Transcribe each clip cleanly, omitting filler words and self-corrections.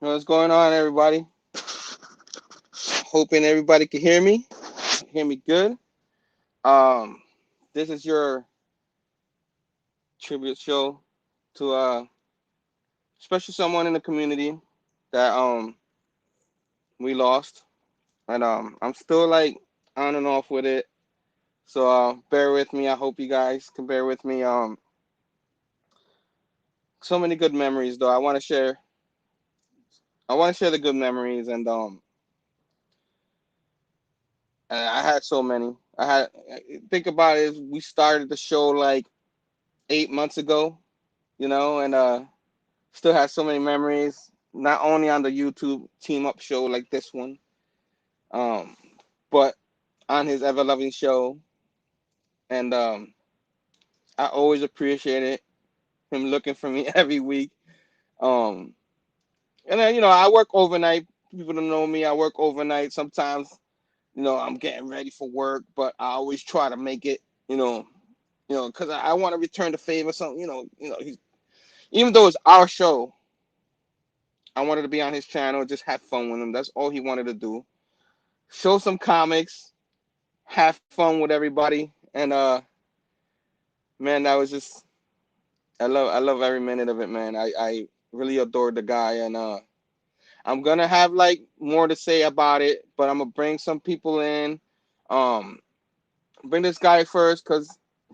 What's going on, everybody? Hoping everybody can hear me. Hear me good. Um, this is your tribute show to special someone in the community that we lost, and I'm still like on and off with it. So bear with me. I hope you guys can bear with me. So many good memories though. I want to share the good memories, and I had so many. Think about it. We started the show like 8 months ago, and still have so many memories. Not only on the YouTube team up show like this one, um, but on his ever loving show, and I always appreciated him looking for me every week. Um, and then I work overnight. People don't know me. I work overnight. Sometimes I'm getting ready for work, but I always try to make it. Because I want to return the favor. So even though it's our show, I wanted to be on his channel, just have fun with him. That's all he wanted to do. Show some comics, have fun with everybody, and man, that was just I love every minute of it, man. I really adored the guy, and I'm gonna have like more to say about it, but I'm gonna bring some people in. Um, bring this guy first because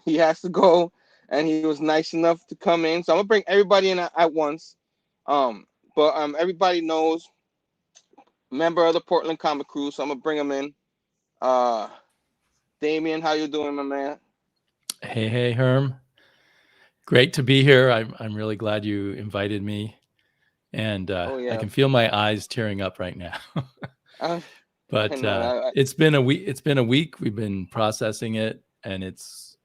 he has to go, and he was nice enough to come in. So I'm gonna bring everybody in at once. But everybody knows member of the Portland Comic Crew, so I'm gonna bring him in. Uh, Damien, how you doing, my man? Hey, Herm. Great to be here. I'm really glad you invited me, and Oh I yeah, can feel my eyes tearing up right now. I, I But know. it's been a week. It's been a week. We've been processing it, and it's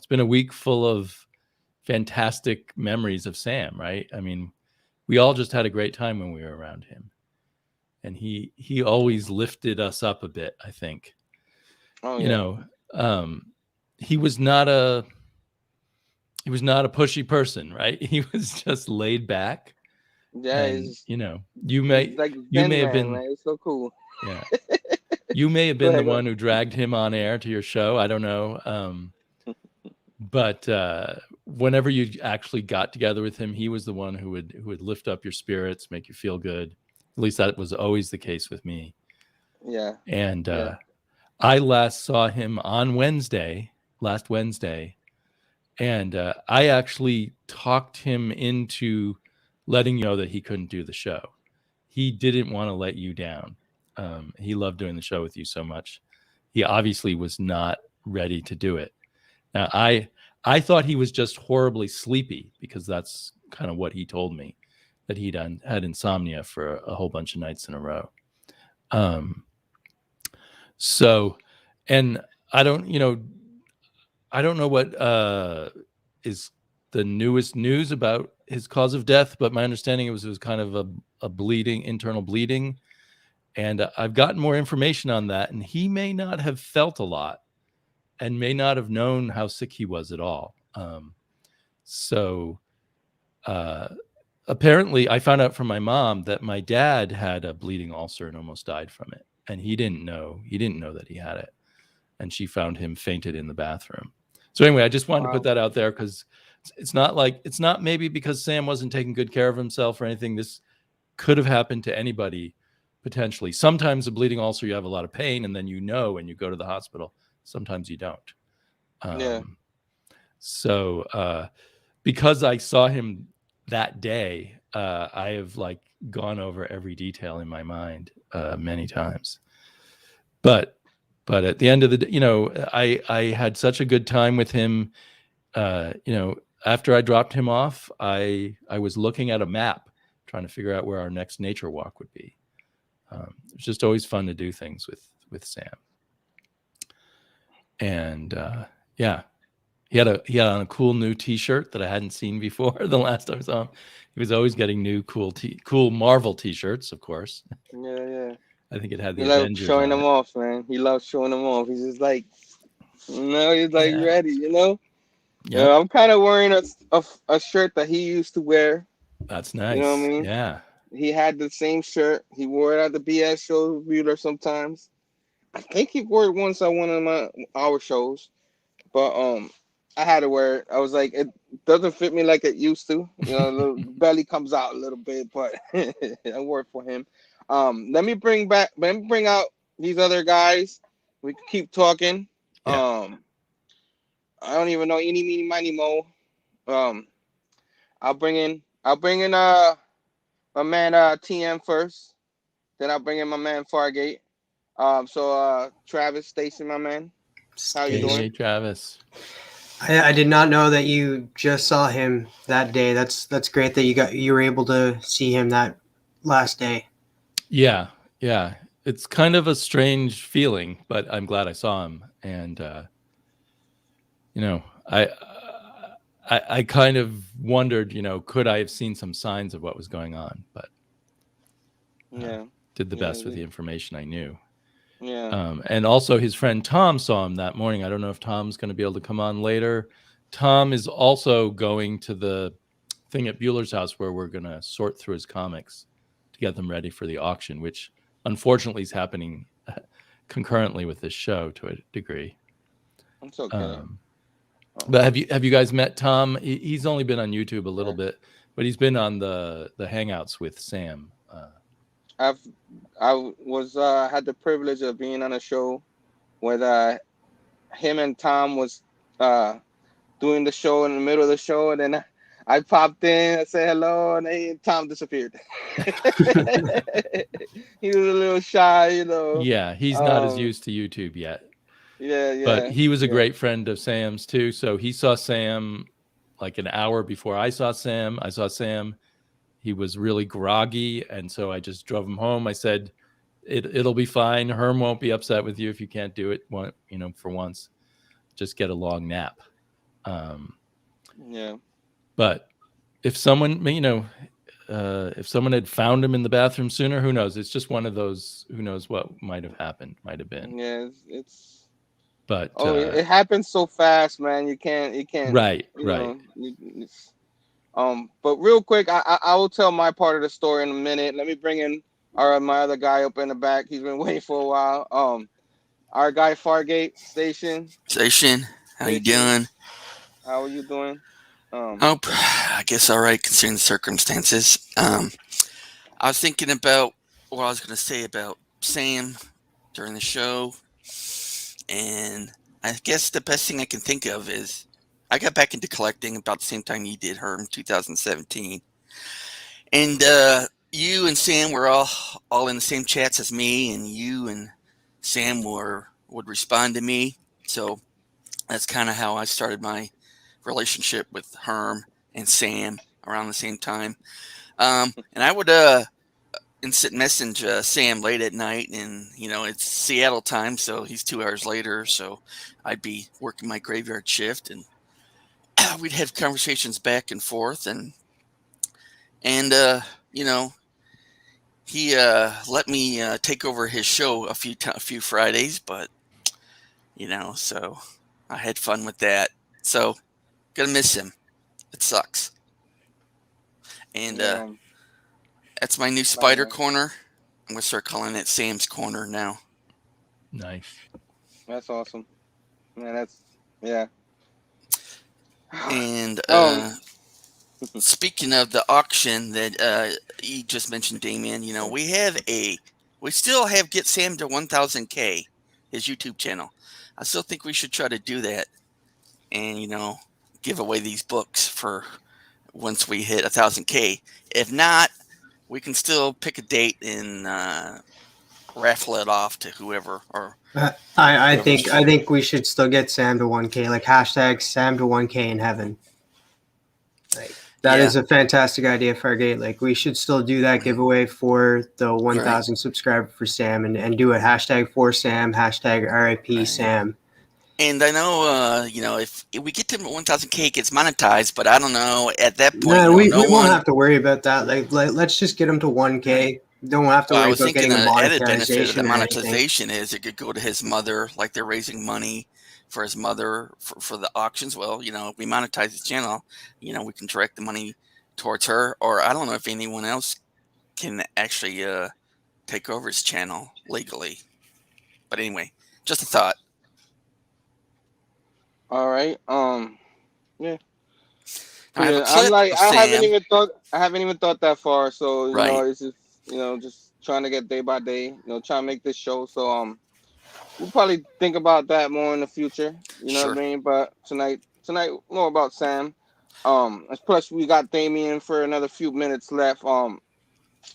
been a week full of fantastic memories of Sam. Right? I mean, we all just had a great time when we were around him, and he always lifted us up a bit. I think. Oh You yeah, know, um, he was not a pushy person, right? He was just laid back, yeah. and you He's may like you Zen may have man, been, man. It's so cool. yeah, you may have Go been the ahead, go one who dragged him on air to your show. I don't know, but whenever you actually got together with him, he was the one who would lift up your spirits, make you feel good. At least that was always the case with me. Yeah, And yeah. I last saw him on last Wednesday, and I actually talked him into letting you know that he couldn't do the show. He didn't want to let you down. He loved doing the show with you so much. He obviously was not ready to do it. Now, I thought he was just horribly sleepy, because that's kind of what he told me, that he'd had insomnia for a whole bunch of nights in a row. Um, so, and I don't, I don't know what is the newest news about his cause of death, but my understanding it was kind of a bleeding, internal bleeding, and I've gotten more information on that, and he may not have felt a lot, and may not have known how sick he was at all. So uh, apparently, I found out from my mom that my dad had a bleeding ulcer and almost died from it, and he didn't know. He didn't know that he had it, and she found him fainted in the bathroom. So anyway, I just wanted to put Wow. that out there, because it's not maybe because Sam wasn't taking good care of himself or anything. This could have happened to anybody potentially. Sometimes a bleeding ulcer, you have a lot of pain, and then and you go to the hospital. Sometimes you don't. Yeah. Um, so because I saw him that day, I have like gone over every detail in my mind many times. But at the end of the day, I had such a good time with him. After I dropped him off, I was looking at a map, trying to figure out where our next nature walk would be. It's just always fun to do things with Sam. And yeah, he had on a cool new T-shirt that I hadn't seen before. The last time I saw him, he was always getting new cool Marvel T-shirts, of course. Yeah, yeah. I think it had He the loves Avengers showing on them it. off, man. He loves showing them off. He's just like, he's like Yeah. ready. Yep. I'm kind of wearing a shirt that he used to wear. That's You know what I nice. mean? Yeah. He had the same shirt. He wore it at the BS show reviewed sometimes. I think he wore it once at one of our shows, but I had to wear it. I was like, it doesn't fit me like it used to. The belly comes out a little bit, but I wore it for him. Let me bring out these other guys. We can keep talking. Yeah. I don't even know any meeny miny mo. Um, I'll bring in my man TM first. Then I'll bring in my man Fargate. Travis Station, my man, how you Station. doing? Hey, Travis. I did not know that you just saw him that day. That's great that you were able to see him that last day. Yeah, yeah. It's kind of a strange feeling, but I'm glad I saw him. And you know, I kind of wondered, could I have seen some signs of what was going on? But Yeah, did the yeah, best with the information I knew. yeah. And also his friend Tom saw him that morning. I don't know if Tom's going to be able to come on later. Tom is also going to the thing at Bueller's house where we're going to sort through his comics to get them ready for the auction, which unfortunately is happening concurrently with this show to a degree. It's okay. But have you guys met Tom? He's only been on YouTube a little Yeah. bit, but he's been on the Hangouts with Sam. I've had the privilege of being on a show with him and Tom was doing the show in the middle of the show, and then I popped in, I said hello, and Tom disappeared. He was a little shy. Yeah, he's not as used to YouTube yet. Yeah, But he was a yeah. great friend of Sam's too. So he saw Sam like an hour before I saw Sam. I saw Sam. He was really groggy, and so I just drove him home. I said, "It'll be fine. Herm won't be upset with you if you can't do it. For once, just get a long nap." Yeah. But if someone, if someone had found him in the bathroom sooner, who knows? It's just one of those. Who knows what might have happened? Might have been. Yeah, it's But it happens so fast, man. You can't right. But real quick, I will tell my part of the story in a minute. Let me bring in my other guy up in the back. He's been waiting for a while. Our guy Fargate Station. How you doing? How are you doing? I guess all right considering the circumstances. I was thinking about what I was going to say about Sam during the show, and I guess the best thing I can think of is I got back into collecting about the same time you did, Herm, 2017, and you and Sam were all in the same chats as me, and you and Sam would respond to me, so that's kind of how I started my relationship with Herm and Sam around the same time. And I would instant message Sam late at night, and it's Seattle time, so he's 2 hours later, so I'd be working my graveyard shift, and we'd have conversations back and forth, and he let me take over his show a few Fridays, but so I had fun with that. So gonna miss him. It sucks. And that's my new spider corner. I'm gonna start calling it Sam's Corner now. Nice. That's awesome. Man, yeah. And speaking of the auction that you just mentioned, Damien, we still have Get Sam to 1,000K, his YouTube channel. I still think we should try to do that, and give away these books for once we hit 1,000K. If not, we can still pick a date and raffle it off to whoever. Or I think we should still get Sam to 1K, like hashtag Sam to 1K in heaven. Like that is a fantastic idea, Fargate. Like we should still do that giveaway for the 1,000 subscriber for Sam, and do it hashtag for Sam, hashtag RIP Sam. And I know, if we get to 1,000K, it gets monetized, but I don't know at that point. No, we won't have to worry about that. Like let's just get him to 1K. Don't have to worry about getting a added benefit of the monetization. Monetization is it could go to his mother, like they're raising money for his mother for the auctions. Well, if we monetize his channel, we can direct the money towards her. Or I don't know if anyone else can actually take over his channel legally. But anyway, just a thought. All right. Yeah. Now I have a I'm clip like, of Sam. I haven't even thought that far. So Right. it's just just trying to get day by day. Trying to make this show. So we'll probably think about that more in the future. You know what Sure. I mean? But tonight more about Sam. Plus we got Damien for another few minutes left. I'm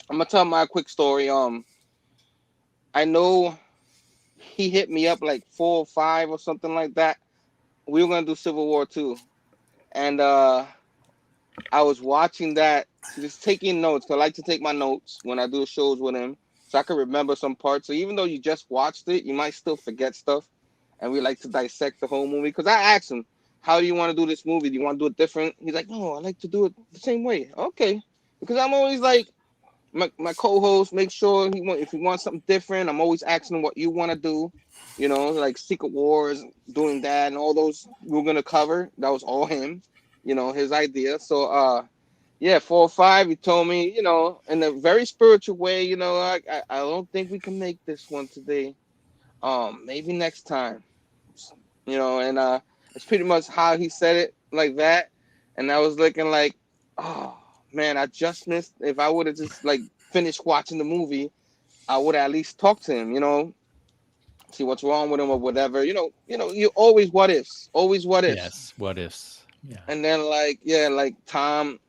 gonna tell my quick story. I know he hit me up like 4 or 5 or something like that. We were gonna do Civil War 2, and I was watching that, just taking notes. 'Cause I like to take my notes when I do shows with him, so I can remember some parts. So even though you just watched it, you might still forget stuff. And we like to dissect the whole movie. Because I asked him, "How do you want to do this movie? Do you want to do it different?" He's like, "No, I like to do it the same way." Okay, because I'm always like, my co-host, make sure if he wants something different, I'm always asking him what you want to do. Like Secret Wars, doing that, and all those we are gonna cover. That was all him. His idea. So yeah, 4 or 5. He told me, in a very spiritual way. I don't think we can make this one today. Maybe next time. And it's pretty much how he said it, like that. And I was looking like, oh man, I just missed. If I would have just like finished watching the movie, I would at least talk to him. See what's wrong with him or whatever. You always what ifs, always what ifs. Yes. What ifs? Yeah. And then like Tom,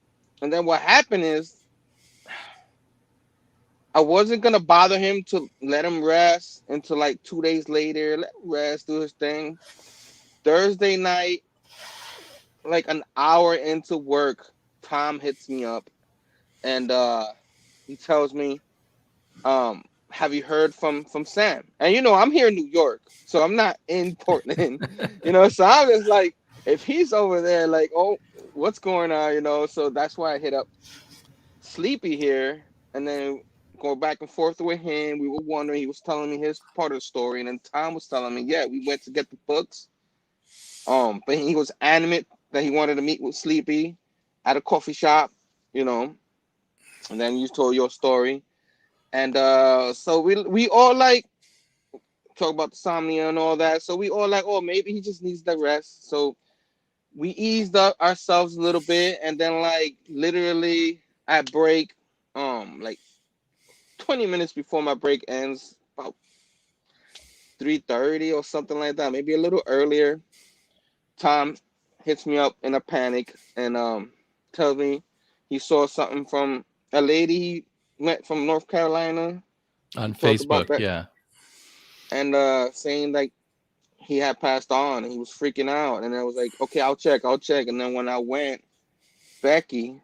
and then what happened is I wasn't gonna bother him to let him rest until like 2 days later. Let him rest, do his thing. Thursday night, like an hour into work, Tom hits me up and he tells me, have you heard from Sam? And I'm here in New York, so I'm not in Portland. So I'm just like, if he's over there, like, oh, what's going on? So that's why I hit up Sleepy here, and then go back and forth with him. We were wondering, he was telling me his part of the story, and then Tom was telling me, yeah, we went to get the books. But he was adamant that he wanted to meet with Sleepy at a coffee shop, and then you told your story. And so we all like talk about the insomnia and all that. So we all like, oh, maybe he just needs the rest. So we eased up ourselves a little bit, and then like literally at break, like 20 minutes before my break ends, about 3:30 or something like that, maybe a little earlier, Tom hits me up in a panic and tells me he saw something from a lady he met from North Carolina. On We talked about Facebook. that, Yeah. and saying like he had passed on and he was freaking out. And I was like, okay, I'll check. And then when I went, Becky,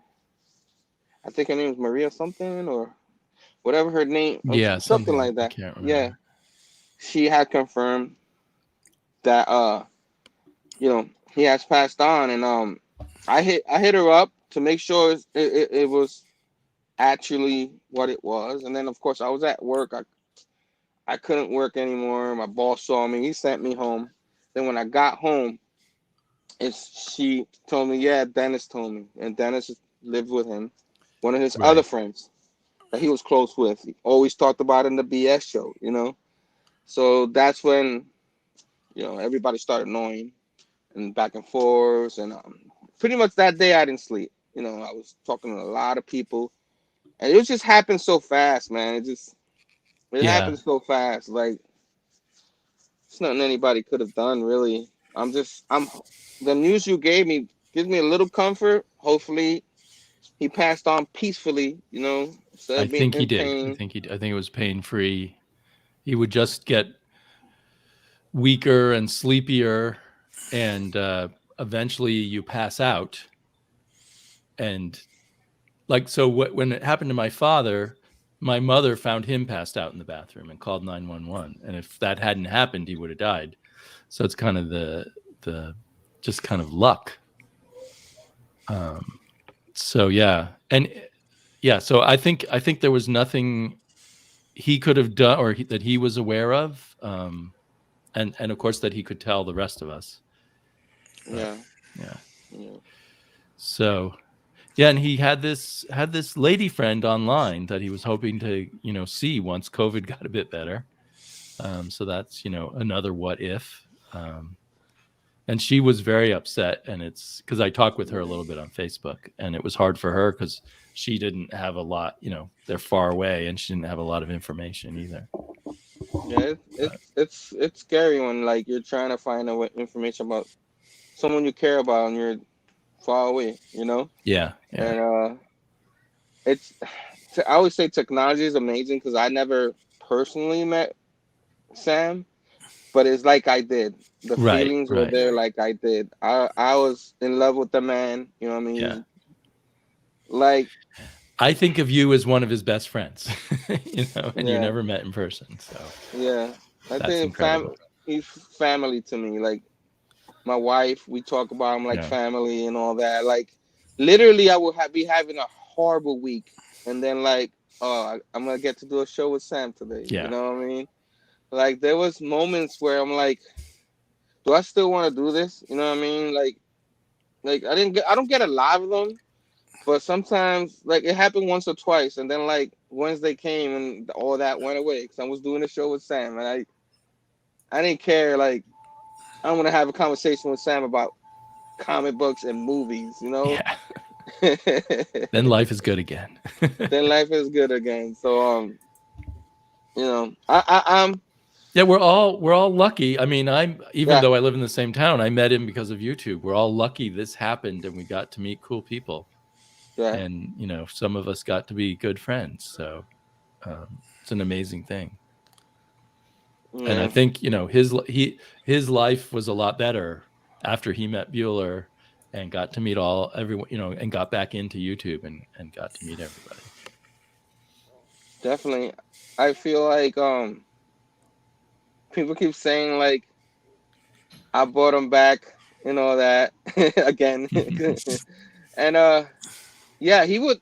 I think her name was Maria something or whatever her name, Yeah. something Something like I that. can't Yeah, remember. she had confirmed that he has passed on, and I hit her up to make sure it was actually what it was. And then of course I was at work. I couldn't work anymore. My boss saw me. He sent me home. Then when I got home, she told me, yeah, Dennis told me, and Dennis lived with him, one of his other Right. friends that he was close with. He always talked about in the BS show. So that's when everybody started knowing and back and forth, and pretty much that day I didn't sleep. I was talking to a lot of people, and it just happened so fast, man. It Yeah. happened so fast. Like it's nothing anybody could have done, really. I'm the news you gave me gives me a little comfort. Hopefully, he passed on peacefully. Instead I of being think he in did. pain. I think it was pain free. He would just get weaker and sleepier, and eventually you pass out. And like, so when it happened to my father, my mother found him passed out in the bathroom and called 911. And if that hadn't happened, he would have died. So it's kind of the just kind of luck. So yeah, and yeah, so I think there was nothing he could have done or that he was aware of, and of course that he could tell the rest of us. But Yeah, yeah, yeah. so Yeah, and he had this lady friend online that he was hoping to, see once COVID got a bit better. So that's, another what if. And she was very upset, and it's because I talked with her a little bit on Facebook, and it was hard for her because she didn't have a lot, they're far away, and she didn't have a lot of information either. Yeah, it's scary when like you're trying to find out information about someone you care about and you're far away, you know. Yeah. And it's I always say technology is amazing because I never personally met Sam, but it's like I did. The Right. feelings were there like I did. I was in love with the man. You know what I mean? Yeah. Like, I think of you as one of his best friends, and you never met in person. So yeah, I that's think incredible. he's family to me. Like my wife, we talk about him like family and all that. Like literally, I would be having a horrible week, and then like, oh, I'm gonna get to do a show with Sam today. Yeah. You know what I mean? Like there was moments where I'm like, do I still want to do this? You know what I mean? Like I don't get a lot of them, but sometimes like it happened once or twice, and then like Wednesday came and all that went away because I was doing a show with Sam, and I didn't care. Like I want to have a conversation with Sam about comic books and movies, you know. Yeah. Then life is good again. Then life is good again. So I'm. Yeah, we're all lucky. I mean, though I live in the same town, I met him because of YouTube. We're all lucky this happened and we got to meet cool people. Yeah. And some of us got to be good friends. So it's an amazing thing. Yeah. And I think his life was a lot better after he met Bueller and got to meet everyone, and got back into YouTube and got to meet everybody. Definitely, I feel like people keep saying like I brought him back and all that again, and yeah, he would,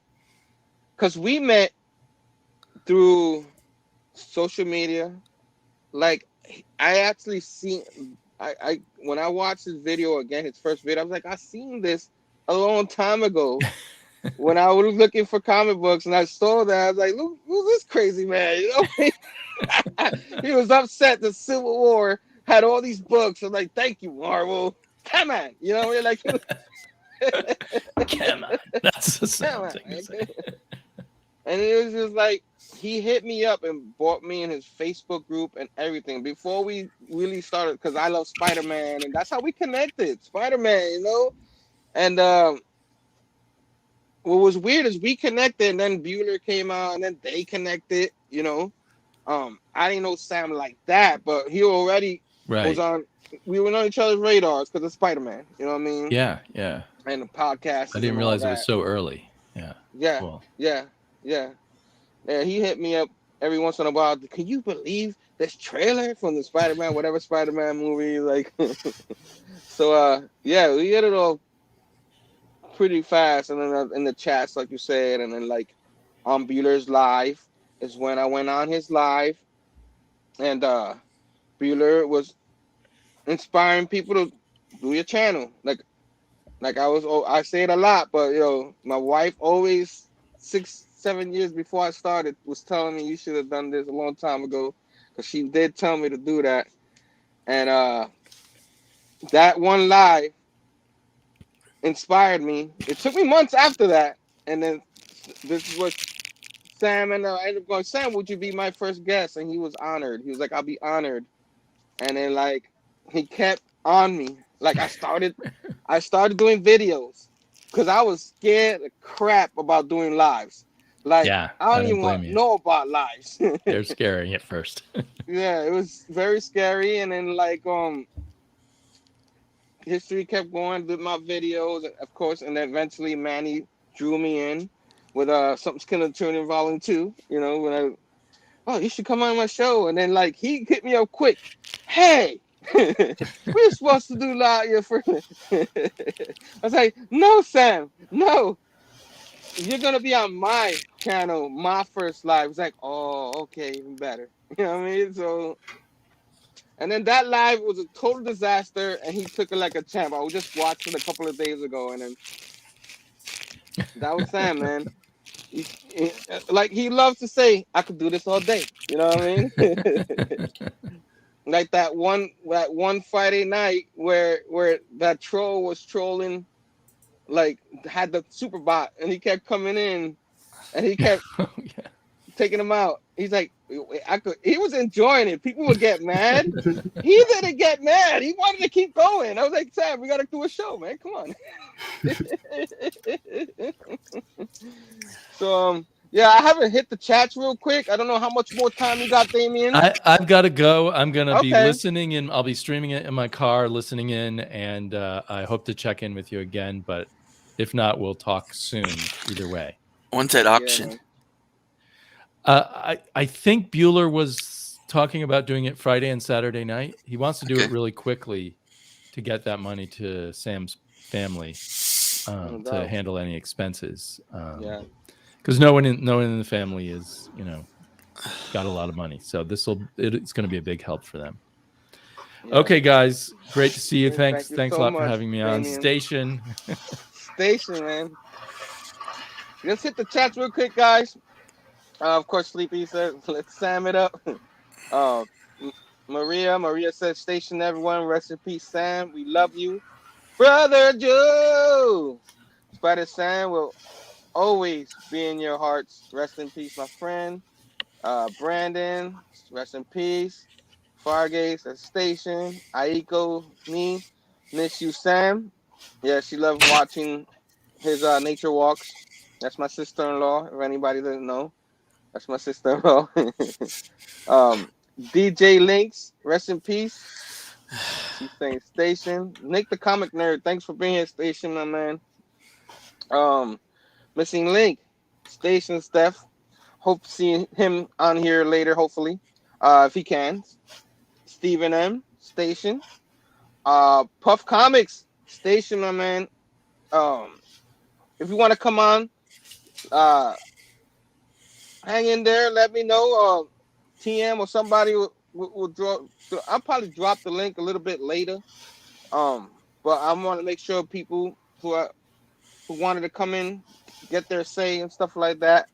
cause we met through social media. Like I actually seen I when I watched his video again, his first video, I was like, I seen this a long time ago when I was looking for comic books, and I saw that. I was like, look, who's this crazy man? You know, he was upset the Civil War had all these books. I'm like, thank you, Marvel. Come on, you know, we're like, come on, that's the same thing to say. And it was just like he hit me up and brought me in his Facebook group and everything before we really started, because I love Spider-Man, and that's how we connected. Spider-Man, you know. And what was weird is we connected, and then Bueller came out, and then they connected. You know, I didn't know Sam like that, but he already was on. We were on each other's radars because of Spider-Man. You know what I mean? Yeah. And the podcast. I didn't realize it was so early. Yeah. Yeah. Cool. Yeah. He hit me up every once in a while. Can you believe this trailer from the Spider-Man, whatever Spider-Man movie? Like, so yeah, we hit it all pretty fast, and then in the chats, like you said, and then like on Bueller's live is when I went on his live, and Bueller was inspiring people to do your channel. Like I say it a lot, but my wife always 6-7 years before I started was telling me you should have done this a long time ago, because she did tell me to do that. And that one live inspired me. It took me months after that, and then this is what Sam and I ended up going, Sam, would you be my first guest? And he was honored. He was like, I'll be honored. And then like he kept on me. Like I started doing videos because I was scared of crap about doing lives. Like I don't even want to know about lives. They're scary at first. Yeah, it was very scary. And then like history kept going with my videos, of course, and then eventually Manny drew me in with Something's Gonna Turn in Volume 2. You know, when you should come on my show, and then like he hit me up quick. Hey, we're supposed to do live your friend. I was like, no, Sam, no. You're gonna be on my channel, my first live. It's like, oh, okay, even better. You know what I mean? So, and then that live was a total disaster, and he took it like a champ. I was just watching it a couple of days ago, and then That was Sam, man. Like he loves to say, I could do this all day. You know what I mean? Like that one Friday night where that troll was trolling, like had the super bot, and he kept coming in, and he kept Oh, yeah. taking him out. He's like, I could. He was enjoying it. People would get mad. He didn't get mad. He wanted to keep going. I was like, Sam, we gotta do a show, man. Come on. So yeah, I haven't hit the chats real quick. I don't know how much more time you got, Damien. I've got to go. I'm going to be Okay. listening in. I'll be streaming it in my car, listening in, and I hope to check in with you again. But if not, we'll talk soon. Either way. When's that auction? I think Bueller was talking about doing it Friday and Saturday night. He wants to do it really quickly to get that money to Sam's family to handle any expenses. Yeah. Because no one in the family is, got a lot of money. So it's going to be a big help for them. Yeah. Okay, guys, great to see you. Thanks a lot for having me on Station. Station, man. Let's hit the chats real quick, guys. Of course, Sleepy said, let's Sam it up. Maria said, Station, everyone. Rest in peace, Sam. We love you. Brother Joe. Spider Sam will always be in your hearts. Rest in peace, my friend. Brandon, rest in peace. Fargate, at Station. Aiko, me. Miss you, Sam. Yeah, she loved watching his nature walks. That's my sister-in-law, if anybody doesn't know. That's my sister-in-law. DJ Links, rest in peace. She's saying Station. Nick the Comic Nerd, thanks for being here, Station, my man. Missing Link, Station Steph. Hope to see him on here later, hopefully, if he can. Stephen M, Station. Puff Comics, Station, my man. If you want to come on, hang in there. Let me know. TM or somebody will draw. I'll probably drop the link a little bit later. But I want to make sure people who wanted to come in get their say and stuff like that.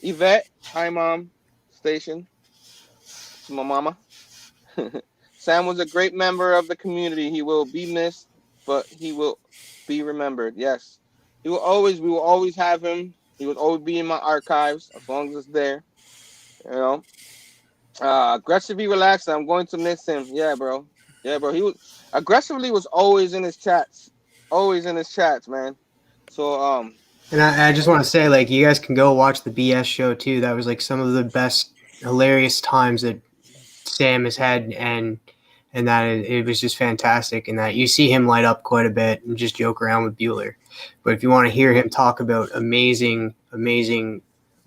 Yvette, hi mom, Station. It's my mama. Sam was a great member of the community. He will be missed, but he will be remembered. Yes, we will always have him. He will always be in my archives as long as it's there. Aggressively relaxed. I'm going to miss him. Yeah, bro. He was always in his chats. Always in his chats, man. So and I just want to say, like, you guys can go watch the BS show too. That was like some of the best hilarious times that Sam has had, and that it was just fantastic. And that you see him light up quite a bit and just joke around with Bueller. But if you want to hear him talk about amazing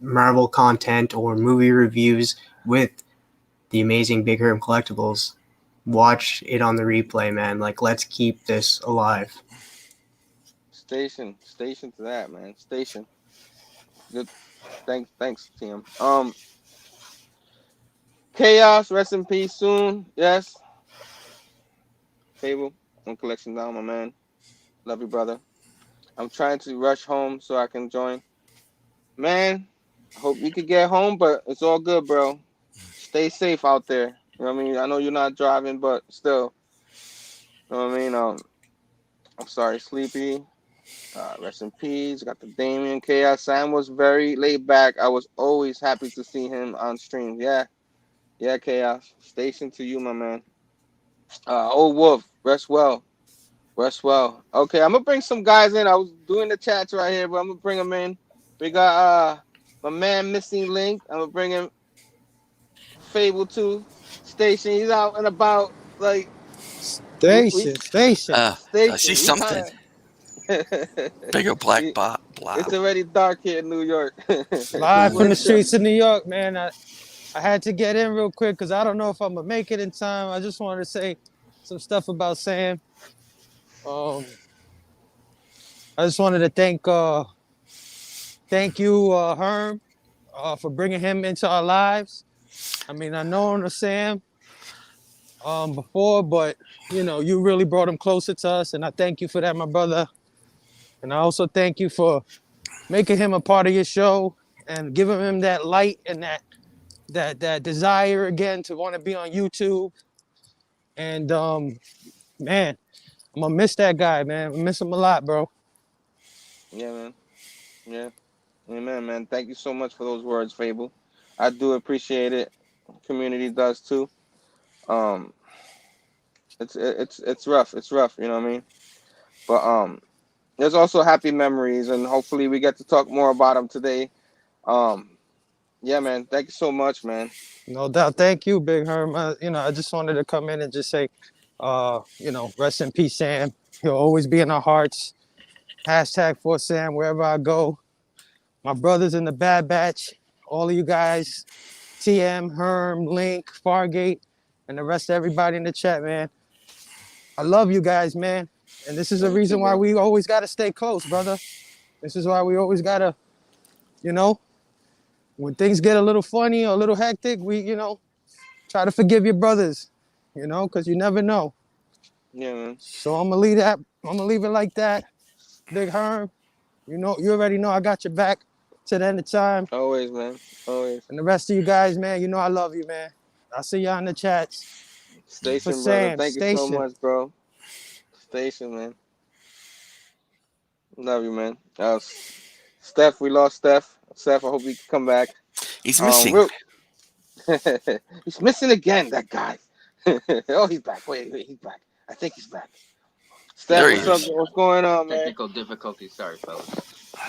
Marvel content or movie reviews with the amazing Big Herm Collectibles, watch it on the replay, man. Like, let's keep this alive. Station to that, man. Station. Good. Thanks, Tim. Chaos, rest in peace soon. Yes. Phable, on collection down, my man. Love you, brother. I'm trying to rush home so I can join. Man, I hope you could get home, but it's all good, bro. Stay safe out there. You know what I mean? I know you're not driving, but still. You know what I mean? I'm sorry, Sleepy. Rest in peace. Got the Damien Chaos. Sam was very laid back. I was always happy to see him on stream. Yeah, Chaos. Station to you, my man. Old Wolf, rest well. Okay, I'm gonna bring some guys in. I was doing the chats right here, but I'm gonna bring them in. We got my man Missing Link. I'm gonna bring him. Phable 2 Station. He's out and about, like Station. I see something. Bigger black bot. It's already dark here in New York. Live from the streets of New York, man. I had to get in real quick because I don't know if I'm gonna make it in time. I just wanted to say some stuff about Sam. I just wanted to thank you, Herm, for bringing him into our lives. I mean, I known Sam before, but you really brought him closer to us, and I thank you for that, my brother. And I also thank you for making him a part of your show and giving him that light and that desire again to want to be on YouTube. And man, I'm gonna miss that guy, man. I miss him a lot, bro. Yeah, man. Yeah. Amen, man. Thank you so much for those words, Phable. I do appreciate it. Community does too. Um, it's rough. It's rough. You know what I mean? But there's also happy memories, and hopefully we get to talk more about them today. Um, yeah, man. Thank you so much, man. No doubt. Thank you, Big Herm. I just wanted to come in and just say, rest in peace, Sam. He'll always be in our hearts. Hashtag for Sam wherever I go. My brothers in the Bad Batch, all of you guys, TM, Herm, Link, Fargate, and the rest of everybody in the chat, man. I love you guys, man. And this is the Thank you, reason why bro. we always got to stay close, brother. This is why we always got to, when things get a little funny or a little hectic, we, try to forgive your brothers, because you never know. Yeah, man. So I'm gonna leave it like that. Big Herm, you already know I got your back to the end of time. Always, man. Always. And the rest of you guys, man, I love you, man. I'll see y'all in the chats. For Station, brother. Sam, Thank you so Station. much, bro. Station, man. Love you, man. Steph, we lost Steph. Steph, I hope you can come back. He's missing. Real... he's missing again, that guy. Oh, he's back. Wait, he's back. I think he's back. Steph, There he what's up? is. What's going on, man? Technical difficulties. Sorry, fellas.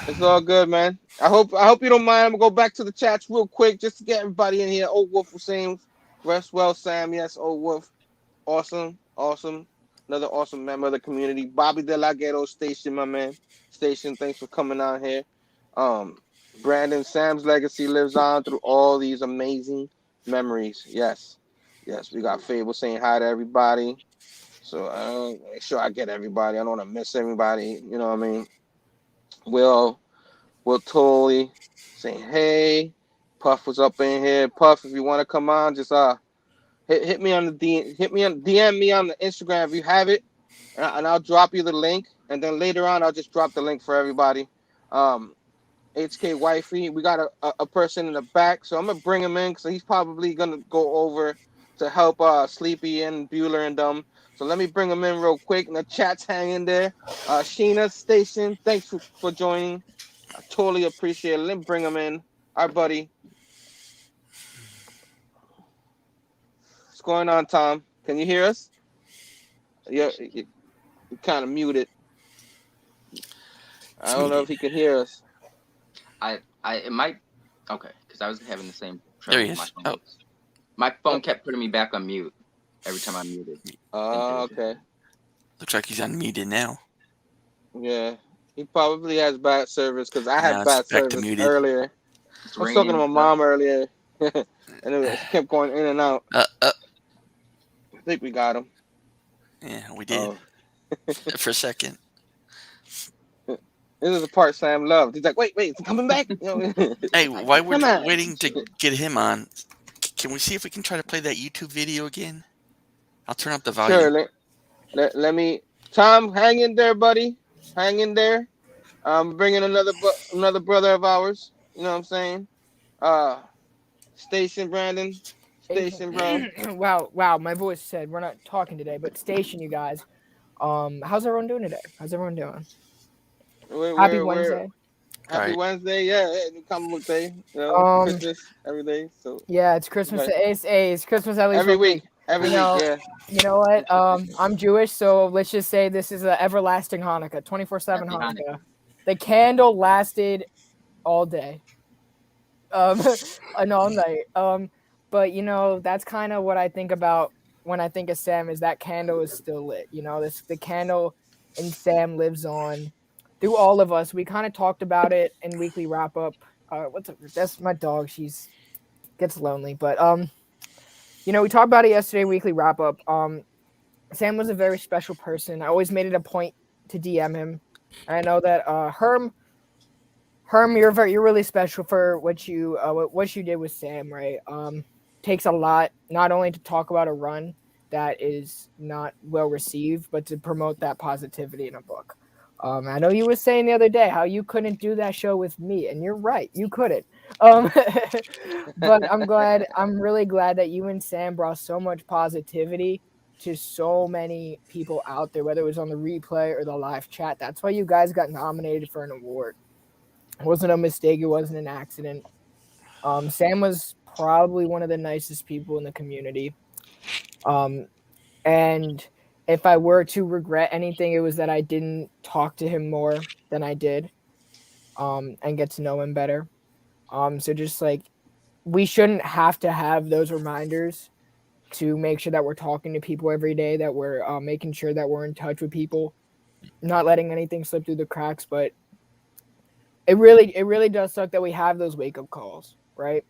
It's all good, man. I hope you don't mind. I'm gonna go back to the chats real quick just to get everybody in here. Old Wolf was saying, rest well, Sam. Yes, Old Wolf. Awesome. Another awesome member of the community. Bobby De La Ghetto Station, my man. Station, thanks for coming on here. Brandon, Sam's legacy lives on through all these amazing memories. Yes, we got Phable saying hi to everybody. So make sure I get everybody. I don't want to miss everybody. You know what I mean? Will totally saying hey. Puff was up in here. Puff, if you want to come on, just hit me on the DM me on the Instagram if you have it, and I'll drop you the link. And then later on, I'll just drop the link for everybody. HK Wifey, we got a person in the back, so I'm gonna bring him in because he's probably gonna go over to help Sleepy and Bueller and them. So let me bring him in real quick. And the chat's hanging there. Sheena Station, thanks for joining. I totally appreciate it. Let me bring him in. Our buddy. What's going on, Tom? Can you hear us? You're kind of muted. I don't know if he can hear us. It might. Okay, because I was having the same There trouble he with my is. phone. Oh. My phone kept putting me back on mute every time I muted. Okay. Looks like he's unmuted now. Yeah. He probably has bad service because I Now had it's bad back to service muted. earlier. It's I was talking to my raining, mom earlier, and it kept going in and out. I think we got him. Yeah, we did. For a second. This is the part Sam loved. He's like, wait, is he coming back? Hey, while we're Come on. waiting to get him on, can we see if we can try to play that YouTube video again? I'll turn up the volume. Sure. Let me. Tom, hang in there, buddy. Hang in there. I'm bringing another brother of ours. You know what I'm saying? Station Brandon. Station, bro. Wow. My voice said we're not talking today, but station, you guys. How's everyone doing today? How's everyone doing? Happy Wednesday. Happy Right. Wednesday, yeah. New comic book day. Christmas every day. So yeah, it's Christmas. It's Christmas at least every week. Every week, yeah. You know what? I'm Jewish, so let's just say this is an everlasting Hanukkah, 24/7 Hanukkah. The candle lasted all day, and all night. But that's kind of what I think about when I think of Sam. Is that candle is still lit? The candle in Sam lives on through all of us. We kind of talked about it in weekly wrap up. That's my dog. She's gets lonely, but we talked about it yesterday, weekly wrap up. Sam was a very special person. I always made it a point to DM him. And I know that Herm, you're really special for what you did with Sam, right? Takes a lot, not only to talk about a run that is not well received, but to promote that positivity in a book. I know you were saying the other day how you couldn't do that show with me, and you're right, you couldn't. Um, but I'm really glad that you and Sam brought so much positivity to so many people out there, whether it was on the replay or the live chat. That's why you guys got nominated for an award. It wasn't a mistake, it wasn't an accident. Sam was probably one of the nicest people in the community. Um, and if I were to regret anything, it was that I didn't talk to him more than I did, and get to know him better. So just like we shouldn't have to have those reminders to make sure that we're talking to people every day, that we're making sure that we're in touch with people, not letting anything slip through the cracks. But it really does suck that we have those wake up calls, right?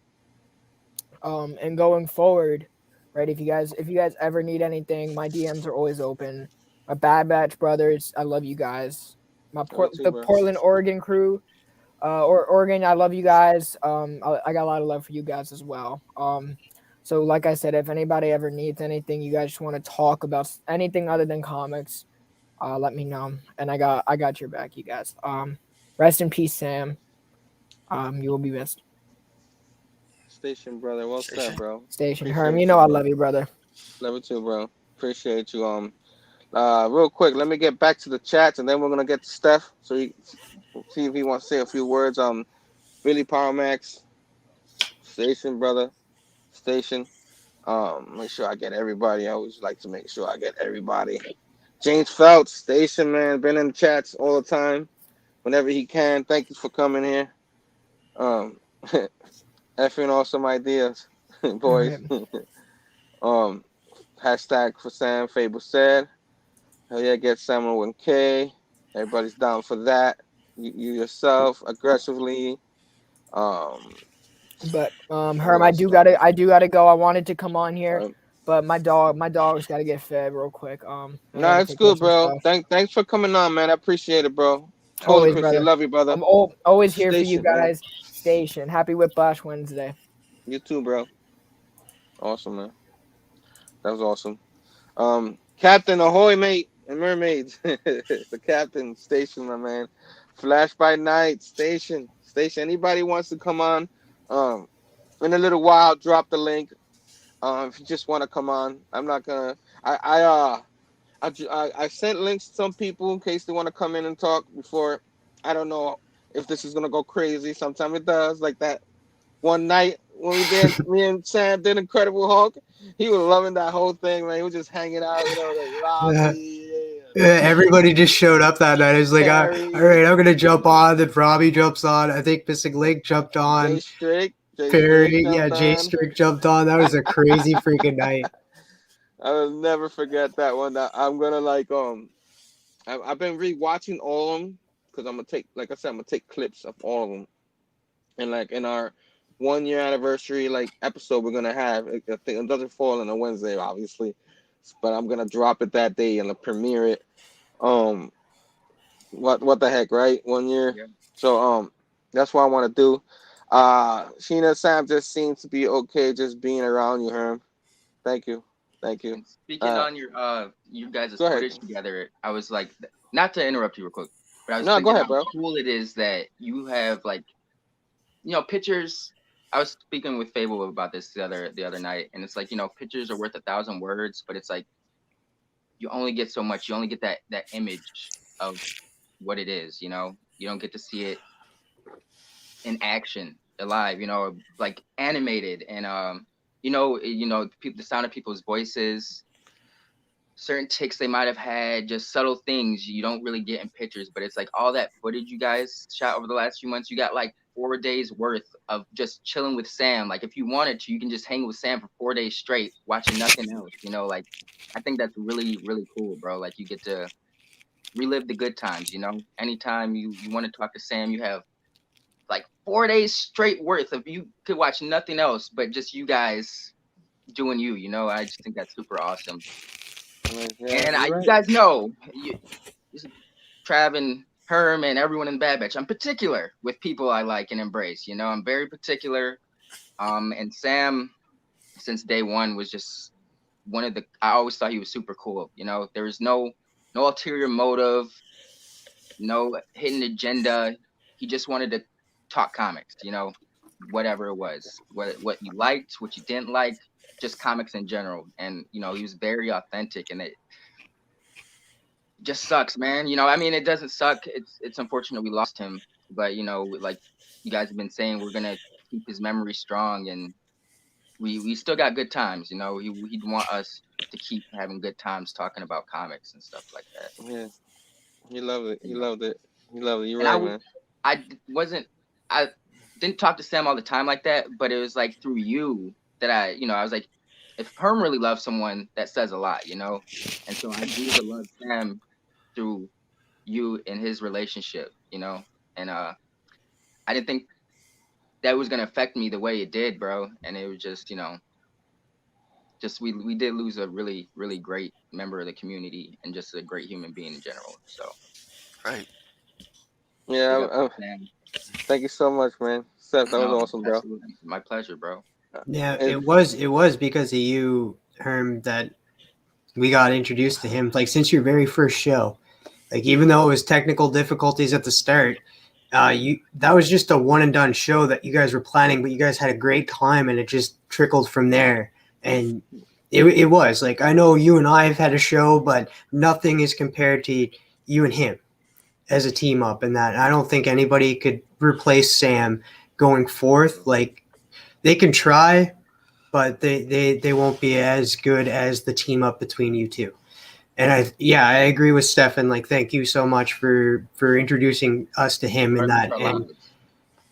And going forward, right? If you guys ever need anything, my DMs are always open. My Bad Batch brothers, I love you guys. Love you too, The bro. Portland, Oregon crew, or Oregon, I love you guys. I got a lot of love for you guys as well. So like I said, if anybody ever needs anything, you guys just want to talk about anything other than comics, let me know. And I got your back, you guys. Rest in peace, Sam. You will be missed. Station, brother. Well Station. said, bro. Station Herm, Appreciate you know you, I bro. love you, brother. Love you too, bro. Appreciate you. Real quick, let me get back to the chats, and then we're gonna get to Steph. So you see if he wants to say a few words. Billy Power Max, Station, brother, Station. Make sure I get everybody. I always like to make sure I get everybody. James Phelps, Station, man, been in the chats all the time, whenever he can. Thank you for coming here. Um, effing awesome ideas, boys. um, hashtag for Sam Fable said. Hell yeah, get Samuel and K. Everybody's down for that. You yourself aggressively. Um, But who Herm, I else, do man? gotta go. I wanted to come on here, Um, but my dog's gotta get fed real quick. I nah, gotta it's take care of good, some bro. stuff. Thanks for coming on, man. I appreciate it, bro. Totally Always, appreciate it. brother. Love you, brother. I'm always here for you Station, man. guys. Station. Happy Whiplash Wednesday. You too, bro. Awesome, man. That was awesome. Captain Ahoy, mate, and mermaids. The captain station, my man. Flash by night station. Anybody wants to come on? Um, in a little while, drop the link. If you just want to come on, I'm not gonna. I sent links to some people in case they want to come in and talk before. I don't know if this is gonna go crazy. Sometimes it does, like that one night when me and Sam did Incredible Hulk. He was loving that whole thing, man. He was just hanging out, like Yeah. Robbie, Everybody just showed up that night. It's like, all Perry, right, I'm gonna jump on. Then Robbie jumps on. I think Missing Link jumped Jay on. Strick. Jay Strick Perry, yeah, jumped Jay on. Strick jumped on. That was a crazy freaking night. I will never forget that one. I'm gonna I've been rewatching all of them because I'm gonna take, like I said, I'm gonna take clips of all of them, and like in our 1 year anniversary like episode we're gonna have. I think it doesn't fall on a Wednesday, obviously, but I'm gonna drop it that day and premiere it. Um, what the heck, right? 1 year. Yeah. So that's what I want to do. Sheena Sam just seems to be okay just being around you, Herm. Thank you, thank you. And speaking Uh, on your you guys' go ahead. footage together, I was like, not to interrupt you real quick, but I was No, go thinking ahead, how bro. cool it is that you have like, pictures. I was speaking with Phable about this the other night, and it's like, pictures are worth 1,000 words, but it's like you only get so much. You only get that image of what it is. You don't get to see it in action, alive. Like animated, and the sound of people's voices, certain ticks they might have had, just subtle things you don't really get in pictures. But it's like all that footage you guys shot over the last few months. You got like 4 days worth of just chilling with Sam. Like if you wanted to, you can just hang with Sam for 4 days straight, watching nothing else. Like I think that's really, really cool, bro. Like you get to relive the good times. Anytime you want to talk to Sam, you have like 4 days straight worth of, you could watch nothing else but just you guys doing you. I just think that's super awesome. Yeah, And you're you right. guys know, Trav and Herm and everyone in Bad Batch, I'm particular with people I like and embrace. I'm very particular. And Sam, since day one, was just I always thought he was super cool. There was no ulterior motive. no hidden agenda. He just wanted to talk comics, whatever it was, what you liked, what you didn't like, just comics in general. And he was very authentic, and it just sucks, man. I mean, it doesn't suck. It's unfortunate we lost him, but like you guys have been saying, we're gonna keep his memory strong, and we still got good times. He'd want us to keep having good times talking about comics and stuff like that. Yeah, he loved it. You He know, loved it. He loved it. You're and right, man. wasn't I didn't talk to Sam all the time like that, but it was like through you that I was like, if Herm really loves someone, that says a lot, and so I grew to love Sam through you and his relationship, and I didn't think that was gonna affect me the way it did, bro. And it was just, just we did lose a really, really great member of the community and just a great human being in general. So Right. big Yeah, up to Sam. thank you so much, man. Seth, that was No, awesome, bro. absolutely, my pleasure, bro. Yeah, And it was because of you, Herm, that we got introduced to him. Like since your very first show, like even though it was technical difficulties at the start, that was just a one and done show that you guys were planning, but you guys had a great time, and it just trickled from there. And it was like, I know you and I have had a show, but nothing is compared to you and him as a team up. And that I don't think anybody could replace Sam going forth. Like they can try, but they won't be as good as the team up between you two. And I agree with Stefan. Like, thank you so much for introducing us to him and that. And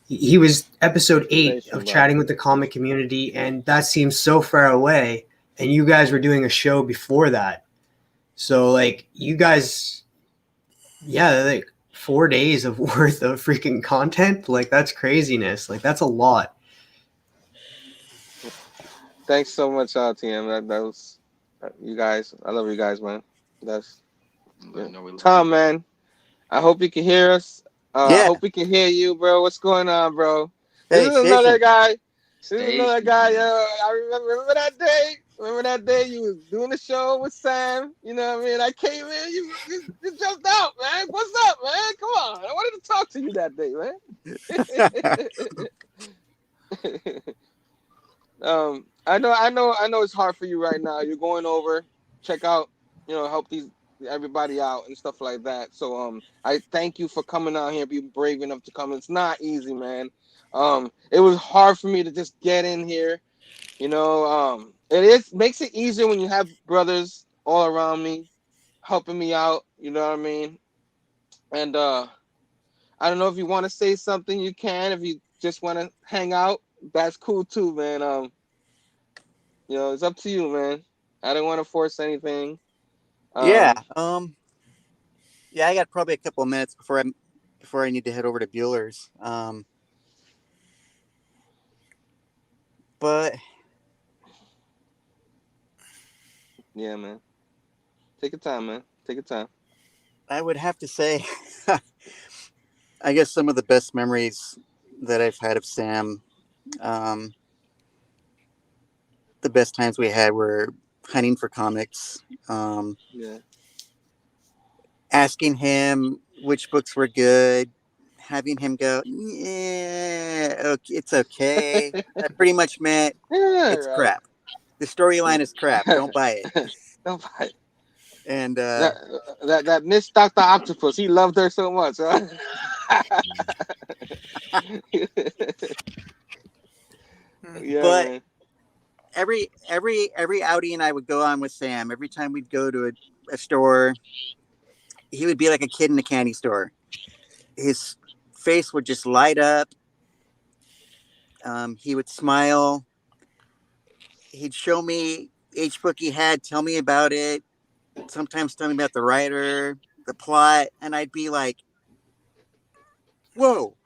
he was episode 8 of chatting with the comic community, and that seems so far away. And you guys were doing a show before that, so like you guys, yeah, like 4 days of worth of freaking content. Like that's craziness. Like that's a lot. thanks so much, TM. That was you guys. I love you guys, man. That's Tom, man. I hope you can hear us. I Yeah. hope we can hear you, bro. What's going on, bro? Hey, This is another Station. guy. This is another guy. I remember that day. Remember that day you was doing the show with Sam. You know what I mean? I came in. You jumped out, man. What's up, man? Come on. I wanted to talk to you that day, man. I know it's hard for you right now. You're going over, check out, help everybody out and stuff like that. So I thank you for coming out here, being brave enough to come. It's not easy, man. It was hard for me to just get in here. Makes it easier when you have brothers all around me, helping me out. You know what I mean? And I don't know if you want to say something, you can. If you just want to hang out, that's cool too, man. It's up to you, man. I don't want to force anything. Yeah. Yeah, I got probably a couple of minutes before I need to head over to Bueller's. But yeah, man. Take your time, man. Take your time. I would have to say, I guess some of the best memories that I've had of Sam, the best times we had were hunting for comics. Yeah. Asking him which books were good, having him go, yeah, okay, it's okay. I pretty much meant it's crap. The storyline is crap. Don't buy it. Don't buy it. And that Miss Dr. Octopus, he loved her so much, huh? Yeah, but man. every outing I would go on with Sam, every time we'd go to a store, he would be like a kid in a candy store. His face would just light up. He would smile. He'd show me each book he had, tell me about it. Sometimes tell me about the writer, the plot, and I'd be like, "Whoa!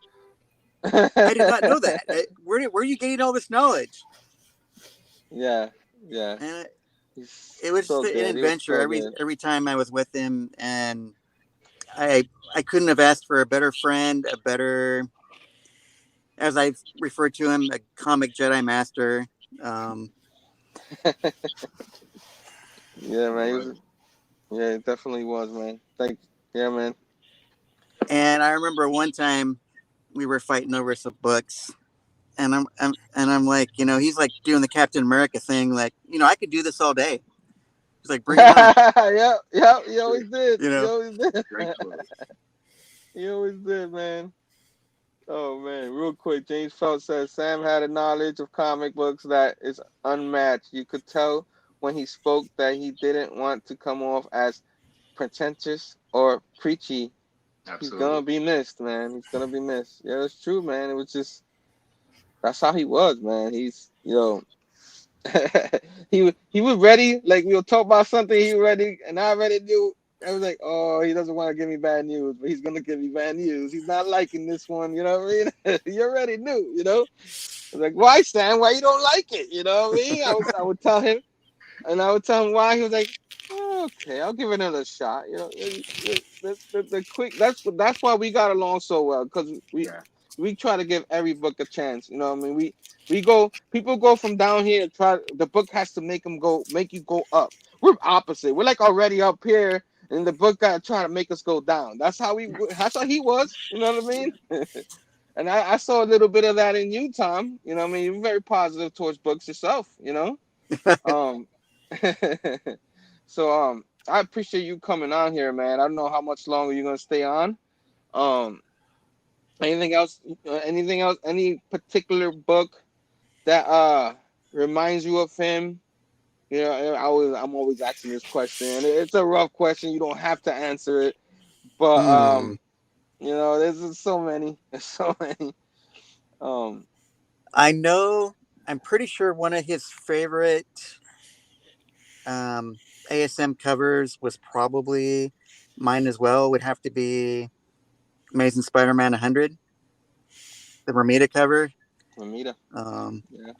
I did not know that. Where are you getting all this knowledge?" Yeah. And it was so just an adventure every time I was with him, and I couldn't have asked for a better friend, a better, as I referred to him, a comic Jedi master. Yeah, man. Yeah, it definitely was, man. Yeah, man. And I remember one time we were fighting over some books, and I'm like, he's like doing the Captain America thing, like, I could do this all day. He's like, bring it on. Yep. You always did. You You know, always did. Great quote. You always did, man. Oh man, real quick, James Phelps says Sam had a knowledge of comic books that is unmatched. You could tell when he spoke that he didn't want to come off as pretentious or preachy. He's Absolutely. gonna be missed, man. He's gonna be missed. Yeah, it's true, man. It was just that's how he was, man. He's he was ready. Like we'll talk about something, he ready, and I already knew. I was like, oh, he doesn't want to give me bad news, but he's gonna give me bad news. He's not liking this one, you know what I mean? You already knew, I was like, why, Sam? Why you don't like it? You know what I mean? I would tell him, and I would tell him why. He was like, oh, okay, I'll give it another shot. The quick. That's why we got along so well, because we try to give every book a chance. You know what I mean? People go from down here and try. The book has to make you go up. We're opposite. We're like already up here, and the book got to try to make us go down. That's how he was. You know what I mean? And I saw a little bit of that in you, Tom. You know what I mean? You're very positive towards books yourself. Um, so I appreciate you coming on here, man. I don't know how much longer you're gonna stay on. Um, anything else? Anything else? Any particular book that reminds you of him? I'm always asking this question. It's a rough question. You don't have to answer it, but there's so many. There's so many. I know. I'm pretty sure one of his favorite ASM covers was probably mine as well. Would have to be Amazing Spider-Man 100, the Romita cover. Romita. Yeah.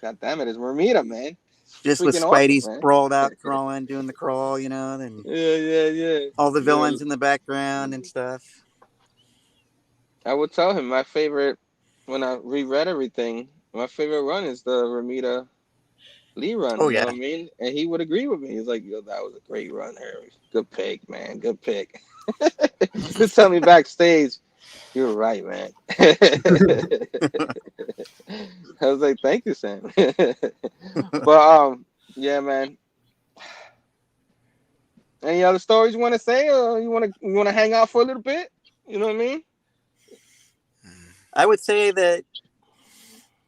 God damn it, it's Romita, man. Just with Freaking Spidey awesome, sprawled out, crawling, doing the crawl, and yeah. all the villains in the background and stuff. I would tell him my favorite, when I reread everything, my favorite run is the Romita Lee run. Oh, You know yeah. what I mean? And he would agree with me. He's like, yo, that was a great run, Harry. Good pick, man. Good pick. He'll tell me backstage, you're right, man. I was like, thank you, Sam. But yeah, man. Any other stories you want to say, or you want to hang out for a little bit? You know what I mean? I would say that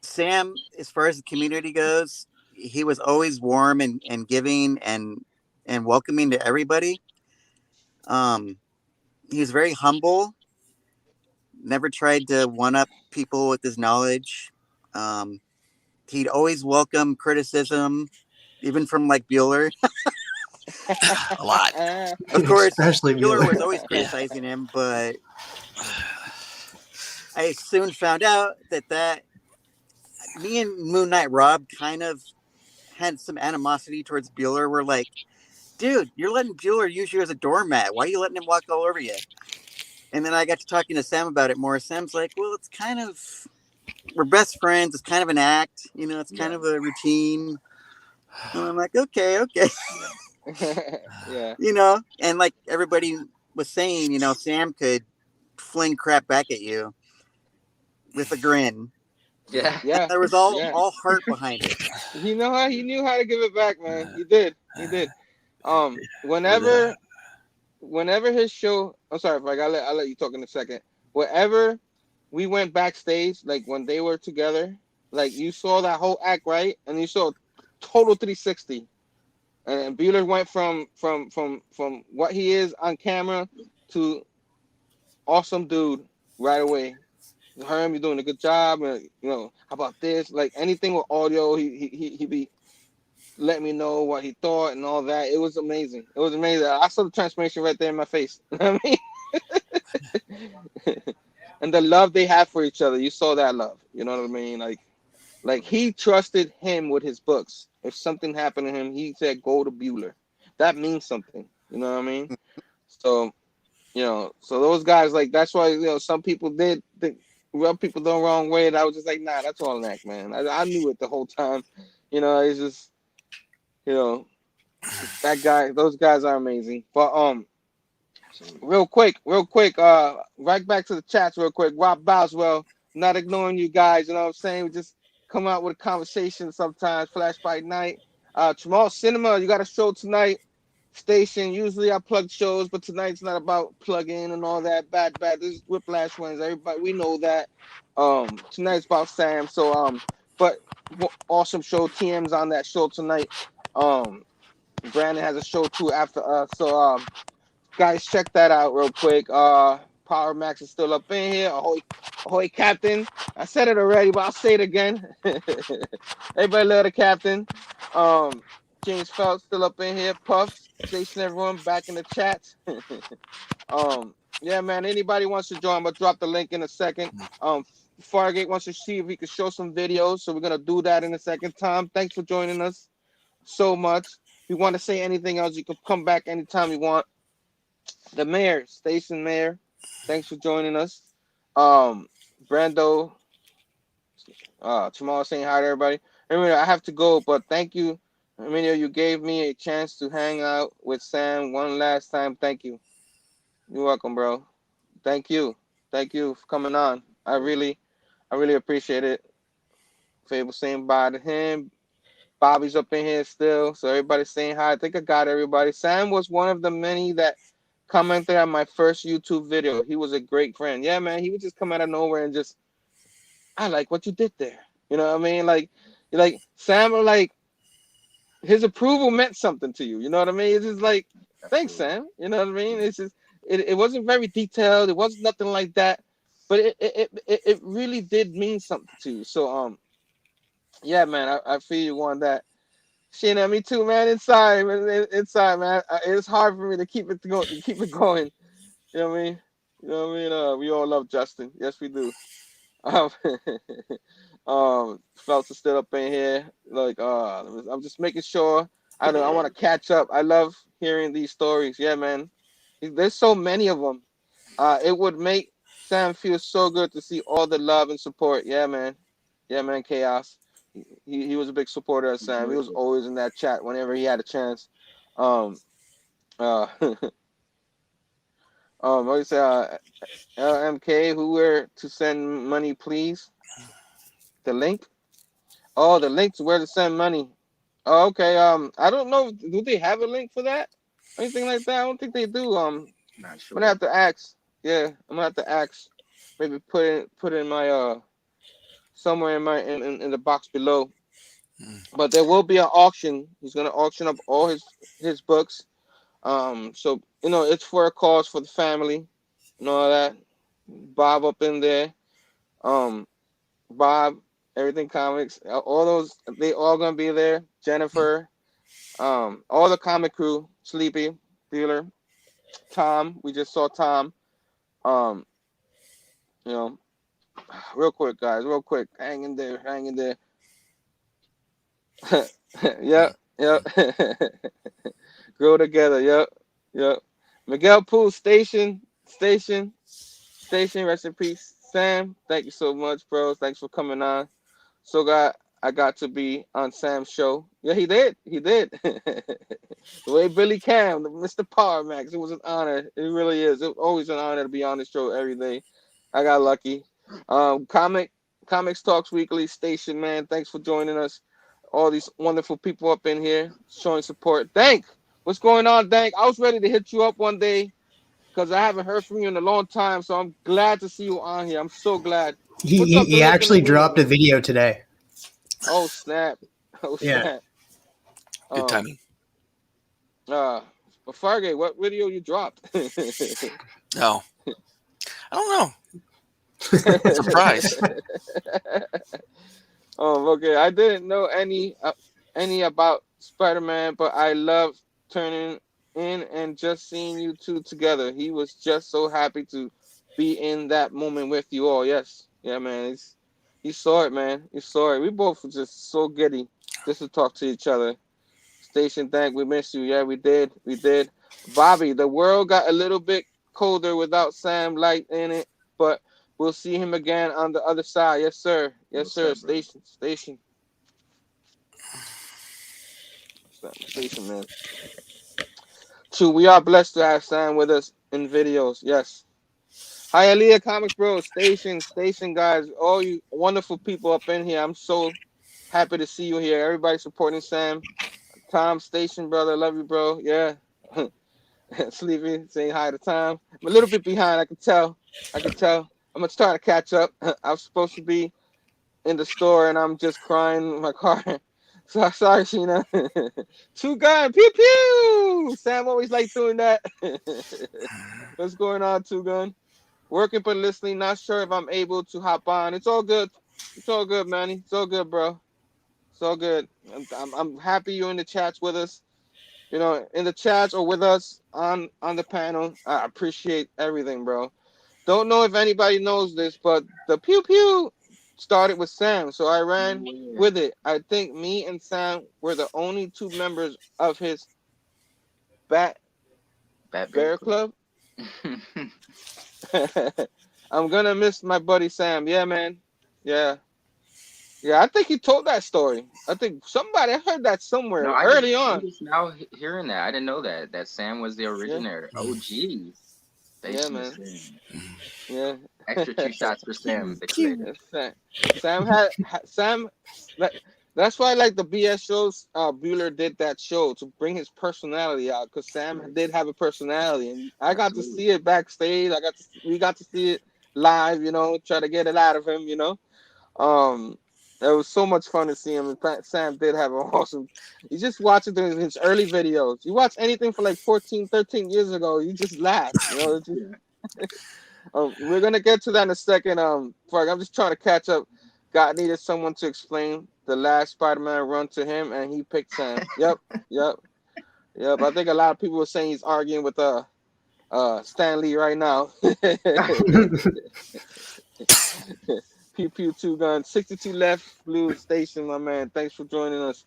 Sam, as far as the community goes, he was always warm and giving and welcoming to everybody. He was very humble. Never tried to one up people with his knowledge. He'd always welcome criticism, even from like Bueller. A lot. Of course, Especially Bueller was Bueller. always criticizing him, but I soon found out that me and Moon Knight Rob kind of had some animosity towards Bueller. We're like, dude, you're letting Bueller use you as a doormat. Why are you letting him walk all over you? And then I got to talking to Sam about it more. Sam's like, well, it's kind of, we're best friends. It's kind of an act. It's kind of a routine. And I'm like, okay. Yeah. And like everybody was saying, Sam could fling crap back at you with a grin. Yeah. Yeah. There was all heart behind it. He knew how to give it back, man. He did. Whenever his show, I'm sorry, Frank, I'll let you talk in a second. Whenever we went backstage, like when they were together, like you saw that whole act, right? And you saw total 360. And Bueller went from what he is on camera to awesome dude right away. Herm, you're doing a good job, and how about this? Like anything with audio, he be letting me know what he thought and all that. It was amazing. I saw the transformation right there in my face. You know what I mean? And the love they have for each other. You saw that love. You know what I mean? Like he trusted him with his books. If something happened to him, he said, go to Bueller. That means something. You know what I mean? So, so those guys, like, that's why, some people did rub people the wrong way. And I was just like, nah, that's all an act, man. I knew it the whole time. It's just, that guy, those guys are amazing. But, Real quick. Right back to the chats real quick. Rob Boswell, not ignoring you guys. You know what I'm saying? We just come out with a conversation sometimes. Flashlight night. Chamorro Cinema, you got a show tonight. Station. Usually I plug shows, but tonight's not about plugging and all that. Bad. This is Whiplash wins. Everybody, we know that. Tonight's about Sam. So but awesome show. TM's on that show tonight. Brandon has a show too after us. So guys, check that out real quick. Power Max is still up in here. Ahoy, Captain. I said it already, but I'll say it again. Everybody love the Captain. James Phelps still up in here. Puffs, Station everyone back in the chat. Yeah, man. Anybody wants to join, I'm gonna drop the link in a second. Fargate wants to see if we can show some videos, so we're gonna do that in a second. Tom, thanks for joining us so much. If you want to say anything else, you can come back anytime you want. The mayor, station mayor, thanks for joining us. Brando, tomorrow saying hi to everybody. Remember, I have to go, but thank you. Emilio, you gave me a chance to hang out with Sam one last time. Thank you. You're welcome, bro. Thank you. Thank you for coming on. I really appreciate it. Phable saying bye to him. Bobby's up in here still, so everybody's saying hi. I think I got everybody. Sam was one of the many that commented on my first YouTube video. He was a great friend. Yeah, man, he would just come out of nowhere and just, I like what you did there. You know what I mean? Like Sam, like his approval meant something to you. You know what I mean? It's just like, thanks, Sam. You know what I mean? It's just, it wasn't very detailed. It wasn't nothing like that, but it really did mean something to you. So yeah, man, I feel you on that. Shane, me too, man. Inside, man. It's hard for me to keep it going. You know what I mean? You know what I mean? We all love Justin. Yes, we do. Um, Phelps is still up in here. Like, I'm just making sure. I want to catch up. I love hearing these stories. Yeah, man. There's so many of them. It would make Sam feel so good to see all the love and support. Yeah, man. Yeah, man. Chaos. He was a big supporter of Sam. He was always in that chat whenever he had a chance. What do you say? LMK, who were to send money, please? The link? Oh, the link to where to send money. Oh, okay. I don't know. Do they have a link for that? Anything like that? I don't think they do. Not sure. I'm gonna have to ask. Yeah, I'm gonna have to ask. Maybe put in my somewhere in my in the box below. But there will be an auction. He's gonna auction up all his books. So it's for a cause for the family and all that. Bob up in there. Bob, everything comics, all those they all gonna be there. Jennifer, all the comic crew, Sleepy, Dealer, Tom. We just saw Tom. Um, you know, real quick, guys, real quick, hang in there. Yep. Grow together. Yep. Miguel Poole, Station. Rest in peace, Sam. Thank you so much, bros. Thanks for coming on. I got to be on Sam's show. Yeah, he did. The way Billy Cam, Mr. Power Max. It was an honor. It really is. It's always an honor to be on the show every day. I got lucky. Comics Talks Weekly Station, man. Thanks for joining us. All these wonderful people up in here showing support. Dank, what's going on, Dank? I was ready to hit you up one day because I haven't heard from you in a long time. So I'm glad to see you on here. I'm so glad. He actually dropped a video today. Oh snap! Yeah. Good timing. But Fargate, what video you dropped? No, I don't know. Surprise. Okay. I didn't know any about Spider-Man, but I love turning in and just seeing you two together. He was just so happy to be in that moment with you all. Yes, yeah, man. He saw it, man. He saw it. We both were just so giddy just to talk to each other. Station, thank. We missed you. Yeah, we did. Bobby, the world got a little bit colder without Sam Light in it, but we'll see him again on the other side. Yes, sir. Yes, sir. Station, man. True, we are blessed to have Sam with us in videos. Yes. Hi, Aaliyah Comics Bro, Station guys, all you wonderful people up in here. I'm so happy to see you here. Everybody supporting Sam. Tom, Station brother, love you, bro. Yeah. Sleepy, saying hi to Tom. I'm a little bit behind, I can tell. I'm gonna try to catch up. I was supposed to be in the store and I'm just crying in my car. So sorry, Sheena. Two gun, pew pew. Sam always like doing that. What's going on, Two Gun? Working but listening. Not sure if I'm able to hop on. It's all good. It's all good, Manny. It's all good, bro. It's all good. I'm happy you're in the chats with us. You know, in the chats or with us on the panel. I appreciate everything, bro. Don't know if anybody knows this, but the pew pew started with Sam, so I ran with it. I think me and Sam were the only two members of his Bat Bear Club. I'm gonna miss my buddy Sam. Yeah, man. Yeah. Yeah, I think he told that story. I think I heard that somewhere early on. I'm just now hearing that. I didn't know that Sam was the originator. Yeah. OG. Yeah, man. Sam. Yeah. Extra 2 shots for Sam. Sam had Sam. That's why, like the BS shows, Bueller did that show to bring his personality out, because Sam did have a personality, and I got to see it backstage. We got to see it live. You know, try to get it out of him. You know, it was so much fun to see him. In fact, Sam did have an awesome. You just watch it in his early videos. You watch anything for like 14, 13 years ago, you just laugh. You know. We're gonna get to that in a second. Frank, I'm just trying to catch up. God needed someone to explain the last Spider-Man run to him, and he picked Sam. Yep. I think a lot of people were saying he's arguing with Stan Lee right now. Pew pew, Two Gun, 62 left, Blue Station, my man. Thanks for joining us.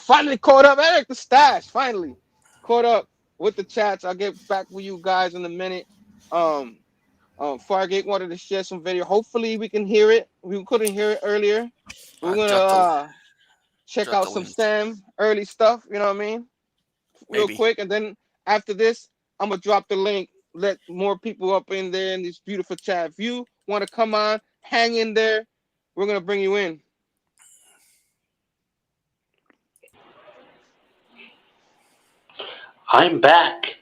Finally caught up, Eric the Stash. Finally caught up with the chats. I'll get back with you guys in a minute. Fargate wanted to share some video. Hopefully we can hear it. We couldn't hear it earlier. We're gonna check out some Sam early stuff. You know what I mean? Real quick, and then after this, I'm gonna drop the link. Let more people up in there in this beautiful chat. If you want to come on, hang in there. We're gonna bring you in. I'm back,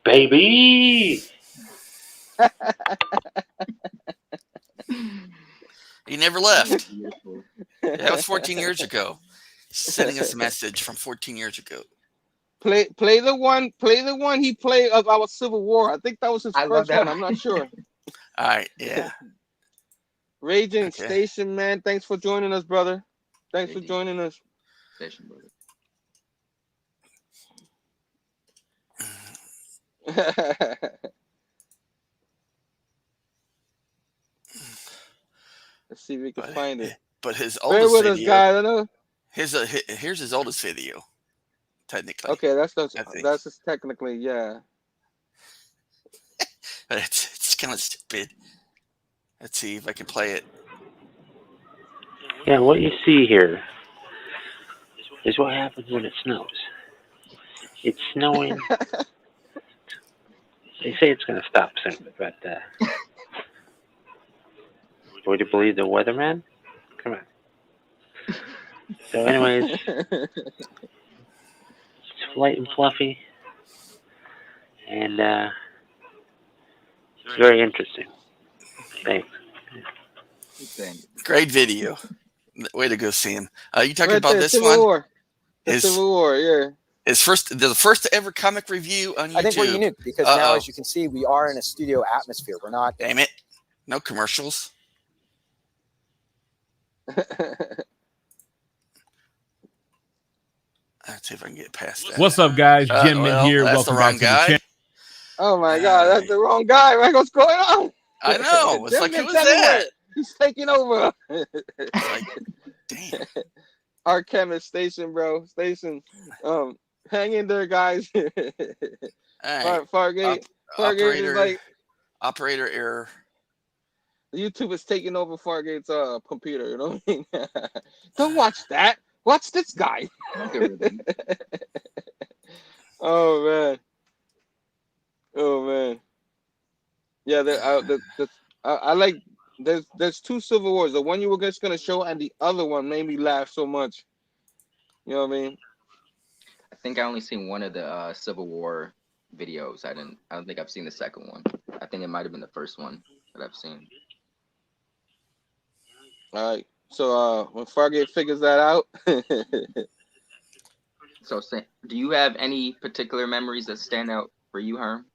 baby. He never left. That was 14 years ago. Sending us a message from 14 years ago. Play the one he played of our Civil War. I think that was his first one. I'm not sure. All right, yeah. Raging Station, man. Thanks for joining us, brother. Thanks for joining us. Station, brother. Let's see if we can find it. But his oldest with video. Us, guys. I know. Here's his oldest video, technically. Okay, that's just technically, yeah. But it's kind of stupid. Let's see if I can play it. Yeah, what you see here is what happens when it snows. It's snowing. They say it's going to stop soon, but would you believe the weatherman? Come on. So anyways, it's light and fluffy, and it's very interesting. Thanks. Great video. Way to go, Sam. You talking about this Civil one? War. Civil War, yeah. It's the first ever comic review on YouTube. I think we're unique because now, as you can see, we are in a studio atmosphere. We're not. Damn it! No commercials. Let's see if I can get past that. What's up, guys? Jim here. That's Welcome the wrong back guy. to the channel. Oh my God, that's the wrong guy. Man, what's going on? I know. It's like, who was that? He's taking over. Like, damn. Our chemist Station, bro. Station. Hang in there, guys. All right. Fargate. Fargate is like operator error. YouTube is taking over Fargate's computer. You know what I mean? Don't watch that. Watch this guy. Oh man. Oh man. Yeah, I like. There's two Civil Wars. The one you were just gonna show, and the other one made me laugh so much. You know what I mean? I think I only seen one of the Civil War videos. I don't think I've seen the second one. I think it might have been the first one that I've seen. All right. So when Fargate figures that out, So, do you have any particular memories that stand out for you, Herm?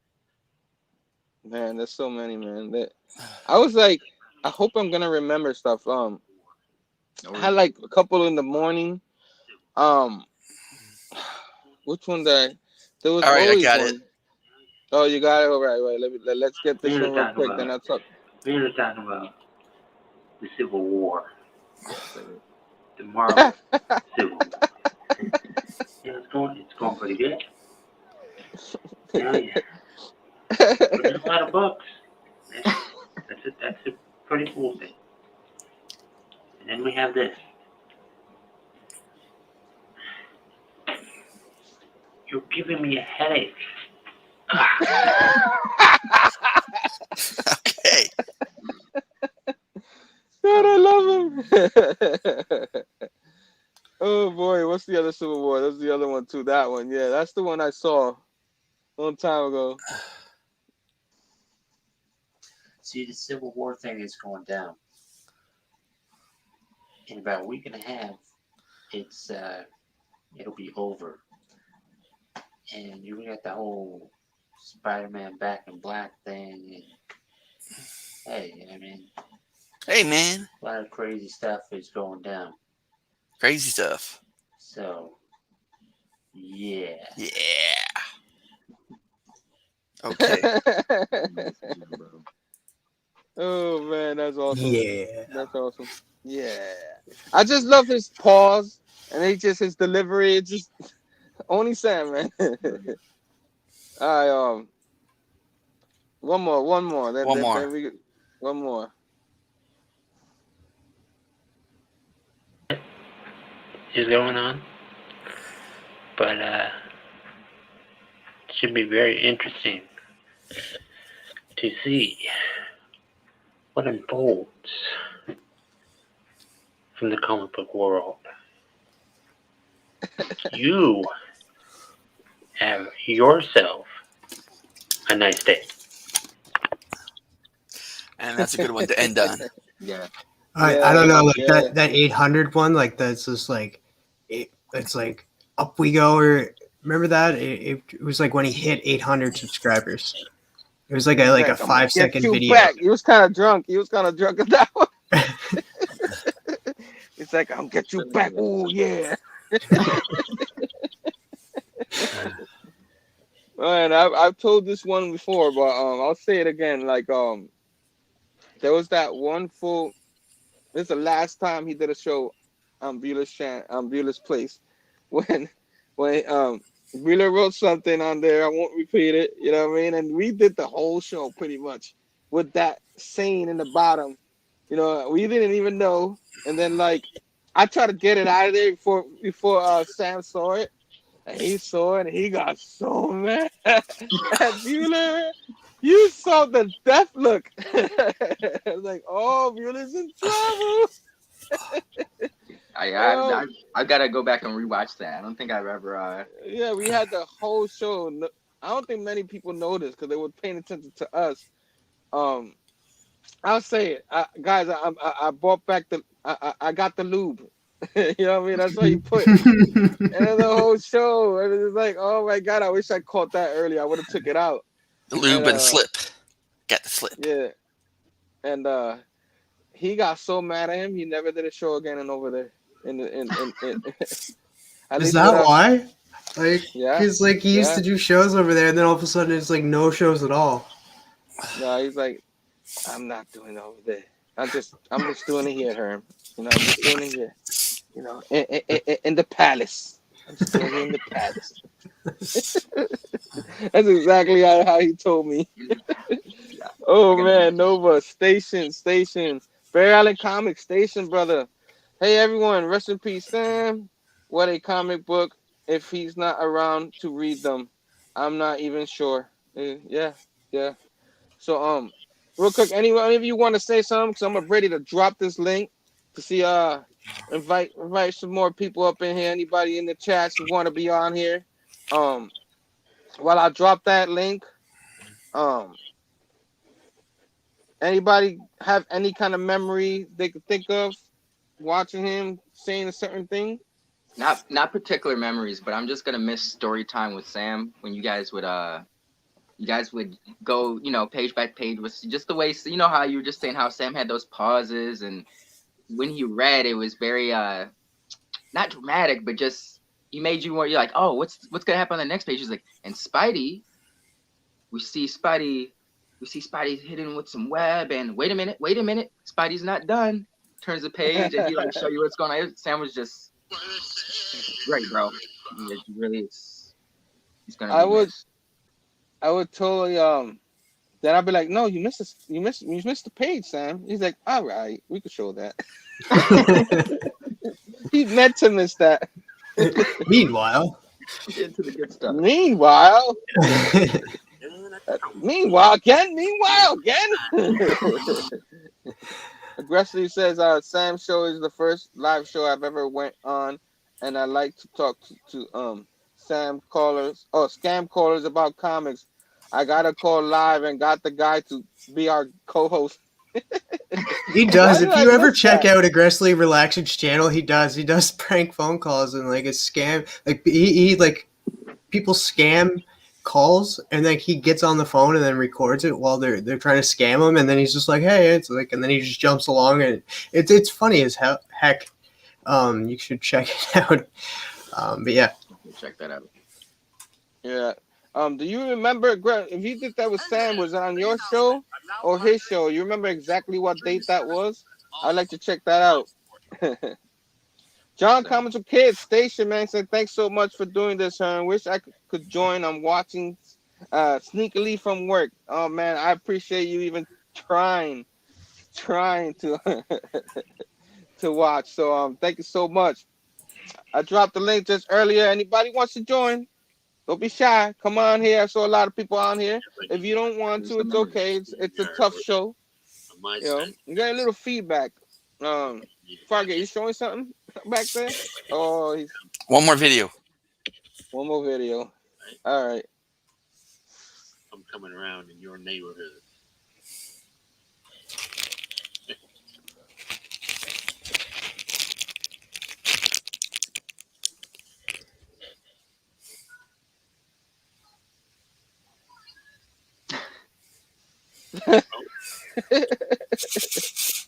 man, there's so many, man. I was like, I hope I'm gonna remember stuff. I had like a couple in the morning. Um, which one did I? There was All right, I always got one. it. Oh, you got it. All right, right. Let's get this one real quick. Then I'll talk. We're going to talk about the Civil War. The Marvel Civil War. Yeah, it's going pretty good. Hell yeah. There's a lot of books. That's a pretty cool thing. And then we have this. You're giving me a headache. Okay. God, I love him. Oh boy, what's the other Civil War? That's the other one too. That one, yeah, that's the one I saw a long time ago. See, the Civil War thing is going down. In about a week and a half, it'll be over. And you got the whole Spider-Man Back in Black thing. And, hey, I mean, Hey, man. a lot of crazy stuff is going down. Crazy stuff. So, yeah. Yeah. Okay. Oh man, that's awesome. Yeah. That's awesome. Yeah. I just love his pause and his delivery. It's just only Sam, man. All right, one more. One more. Then one more. Is going on. But it should be very interesting to see what unfolds from the comic book world. You have yourself a nice day. And that's a good one to end on. Yeah. I don't know, like that 800 one, like that's just like it's like up we go. Or remember that it was like when he hit 800 subscribers. It was like a 5-second video. Back. He was kind of drunk. At that one. It's like, I'll get you back. Oh yeah. Man, I've told this one before, but I'll say it again. Like there was that one full. This is the last time he did a show on Beulah's Place, when Beulah wrote something on there. I won't repeat it. You know what I mean? And we did the whole show pretty much with that saying in the bottom. You know, we didn't even know. And then like I tried to get it out of there before Sam saw it. And he saw it and he got so mad. Beulah, you saw the death look. I was like, oh, Beulah's in trouble. I gotta go back and rewatch that. I don't think I've ever. Yeah, we had the whole show. I don't think many people noticed because they were paying attention to us. I'll say it, guys. I brought back I got the lube. You know what I mean? That's what you put. And then the whole show, and it's like, oh my god, I wish I caught that earlier. I would have took it out. The lube and slip. Got the slip. Yeah. And he got so mad at him, he never did a show again and over there. Is that why? Like, because like he used to do shows over there, and then all of a sudden it's like no shows at all. No, he's like, I'm not doing it over there. I'm just doing it here, Herm. You know, I'm just doing it here. You know, in the palace. I'm just doing it in the palace. That's exactly how he told me. Oh man, Nova Station. Bear Island Comics Station, brother. Hey everyone, rest in peace, Sam. What a comic book. If he's not around to read them, I'm not even sure. Yeah, yeah. So real quick, any of you want to say something? Cause I'm ready to drop this link to see invite some more people up in here. Anybody in the chats who want to be on here? Um, while I drop that link, um, anybody have any kind of memory they could think of watching him saying a certain thing? Not particular memories, but I'm just gonna miss story time with Sam when you guys would go, page by page with just the way, how you were just saying how Sam had those pauses, and when he read, it was very not dramatic, but just he made you more. You're like, oh, what's gonna happen on the next page? He's like, and Spidey, we see Spidey, hidden with some web, and wait a minute, Spidey's not done. Turns the page and he like show you what's going on. Sam was just great, bro. It really is. He's gonna I be would missed. I would totally then I'd be like, no, you missed the page, Sam. He's like, all right, we could show that. He meant to miss that. Meanwhile, Into the good stuff. Meanwhile, again. Aggressively says, Sam show is the first live show I've ever went on, and I like to talk to Sam callers or scam callers about comics. I got a call live and got the guy to be our co-host. he Why does. did If I you ever miss check that? out Aggressively Relaxed's channel, he does. He does prank phone calls and like a scam. Like he like people scam calls and like he gets on the phone and then records it while they're trying to scam him, and then he's just like, hey, it's like, and then he just jumps along, and it's funny as heck. You should check it out. But yeah. Check that out. Yeah. Do you remember, if you did that with Sam, was it on your show or his show? You remember exactly what date that was? I'd like to check that out. John Comments with Kids Station Man said, thanks so much for doing this, Hearn. Wish I could join. I'm watching sneakily from work. Oh man, I appreciate you even trying to to watch. So thank you so much. I dropped the link just earlier. Anybody wants to join? Don't be shy. Come on here. I saw a lot of people on here. If you don't want to, it's okay. It's a tough show. You got a little feedback. Fargate, you showing something back there? Oh, he's One more video. one more video. All right. I'm coming around in your neighborhood.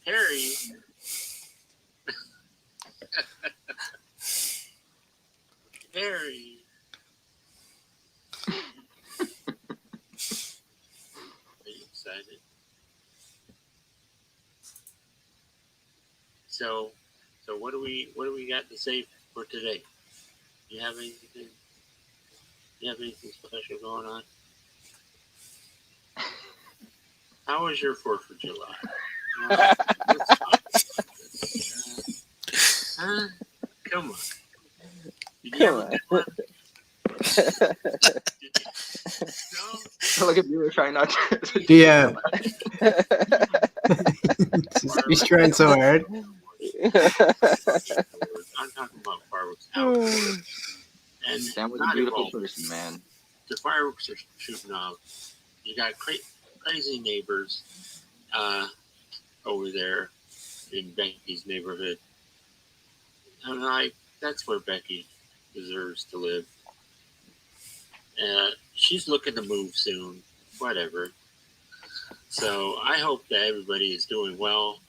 Harry. Harry. Are you excited? So what do we got to say for today? You have anything? You have anything special going on? How was your 4th of July? Huh? Come on. Did you have a good one? No? Look at you trying not to. Yeah. He's trying so hard. I'm talking about fireworks outdoors. And Sam was a beautiful person, man. The fireworks are shooting off. You got crazy neighbors over there in Becky's neighborhood. And that's where Becky deserves to live. She's looking to move soon, whatever. So I hope that everybody is doing well.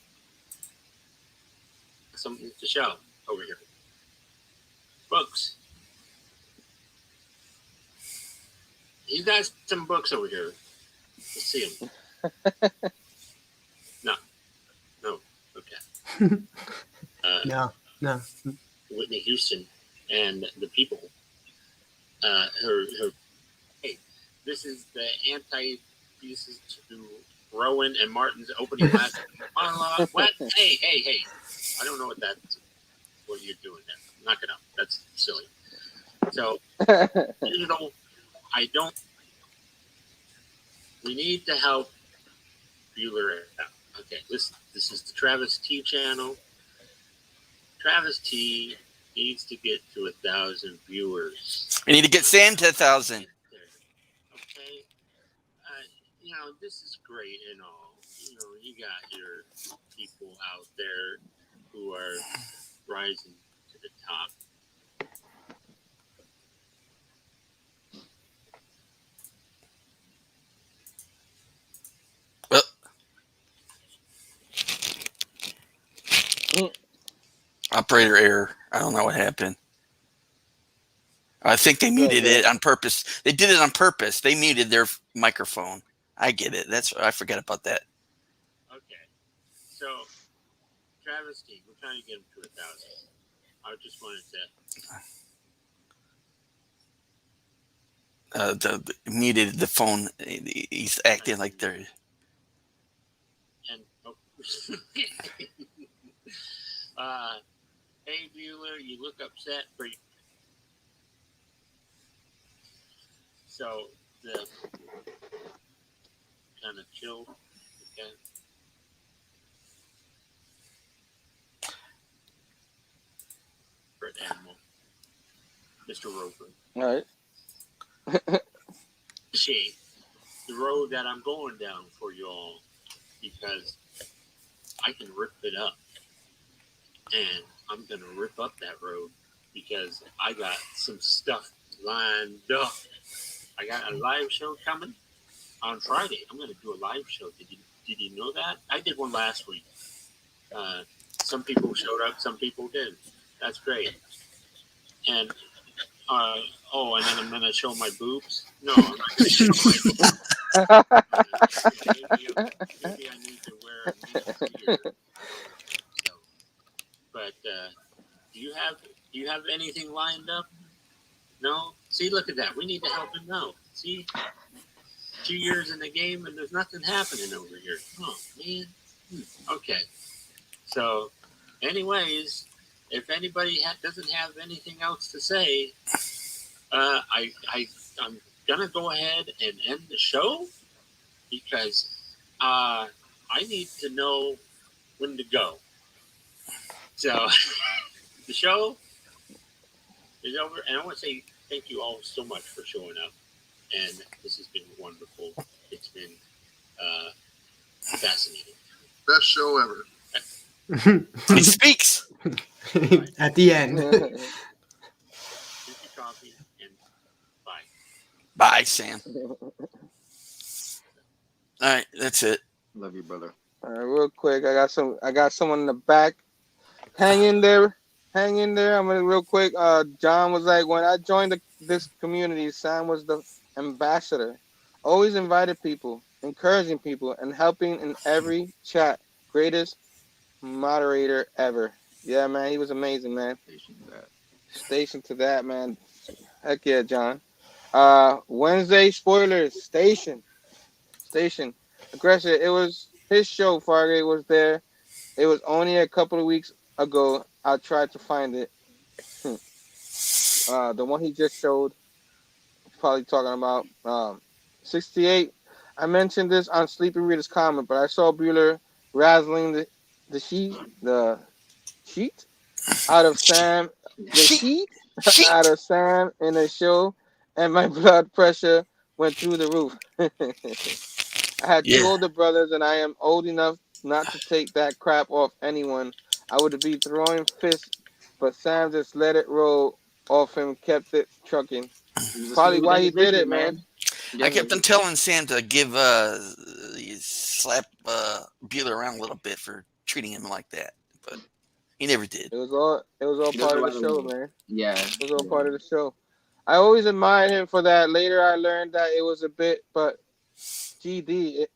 Something to shout over here. Books. You got some books over here. Let's see them. No. Okay. No. Whitney Houston and the People. Hey, this is the anti-pieces to Rowan and Martin's opening last monologue. What? Hey! I don't know what you're doing there. Knock it out. That's silly. So, I don't we need to help Bueller out. Okay, this is the Travis T channel. Travis T needs to get to 1,000 viewers. We need to get Sam to 1,000. Okay, this is great and all. You got your people out there who are rising to the top. Operator error. I don't know what happened. I think they muted it on purpose. They did it on purpose. They muted their microphone. I get it. I forget about that. Okay. So, Travis T, we're trying to get him to 1,000. I just wanted to... muted the phone. He's acting like they're... And, hey, Bueller, you look upset. So, the kind of chill. Okay. Animal. Mr. Roper. All right. Shit. The road that I'm going down for y'all, because I can rip it up. And I'm going to rip up that road because I got some stuff lined up. I got a live show coming on Friday. I'm going to do a live show. Did you know that? I did one last week. Some people showed up, some people didn't. That's great. And and then I'm gonna show my boobs. No, I'm not gonna show my boobs. Maybe I need to wear a gear. So, but do you have anything lined up? No. See, look at that. We need to help him out. See, 2 years in the game and there's nothing happening over here. Oh man. Okay. So, anyways, if anybody doesn't have anything else to say, I'm gonna go ahead and end the show because I need to know when to go. So the show is over, and I want to say thank you all so much for showing up, and this has been wonderful. It's been fascinating. Best show ever. He speaks at the end. Drink your coffee and bye. Bye, Sam. All right, that's it. Love you, brother. All right, real quick. I got someone in the back. Hang in there. I'm gonna real quick. John was like, when I joined this community, Sam was the ambassador. Always invited people, encouraging people, and helping in every chat. Greatest moderator ever. Yeah, man, he was amazing, man. Station to that, man. Heck yeah, John. Wednesday spoilers. Station. Aggressor. It was his show. Fargate was there. It was only a couple of weeks ago. I tried to find it. The one he just showed. Probably talking about 68. I mentioned this on Sleepy Reader's comment, but I saw Bueller razzling the sheet out of Sam. The sheet out of Sam in the show, and my blood pressure went through the roof. I had two older brothers, and I am old enough not to take that crap off anyone. I would be throwing fists, but Sam just let it roll off him, kept it trucking. Probably why he did it, man. I kept on telling Sam to slap Bueller around a little bit for treating him like that, but he never did. It was all part of the show, man. Yeah. It was all part of the show. I always admired him for that. Later, I learned that it was a bit, but GD,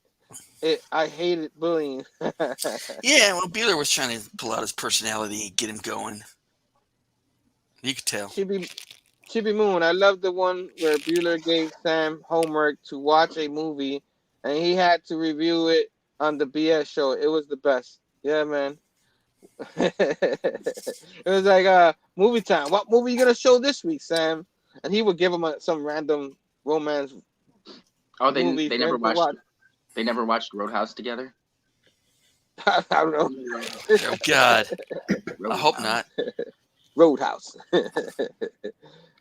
I hated bullying. Yeah, well, Bueller was trying to pull out his personality and get him going. You could tell. Chibi Moon, I love the one where Bueller gave Sam homework to watch a movie, and he had to review it on the BS show. It was the best. Yeah, man. It was like movie time. What movie you gonna show this week, Sam? And he would give him some random romance Oh, movie they for never him to watch. They never watched Roadhouse together. I don't know. Oh God, I hope not. Roadhouse.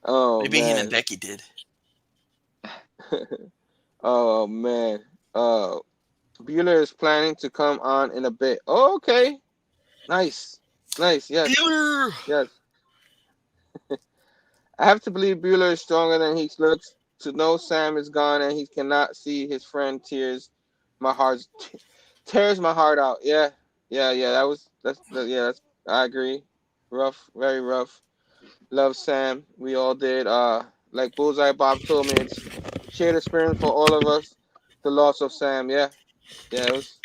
Oh Maybe him and man. Becky did. Oh man. Bueller is planning to come on in a bit. Oh, okay. Nice. Nice. Yes. Bueller. Yes. I have to believe Bueller is stronger than he looks. To know Sam is gone and he cannot see his friend tears my heart out. Yeah. Yeah, yeah. That's I agree. Rough, very rough. Love Sam. We all did. Like Bullseye Bob told me, it's shared experience for all of us. The loss of Sam. Yeah. Yeah, it was.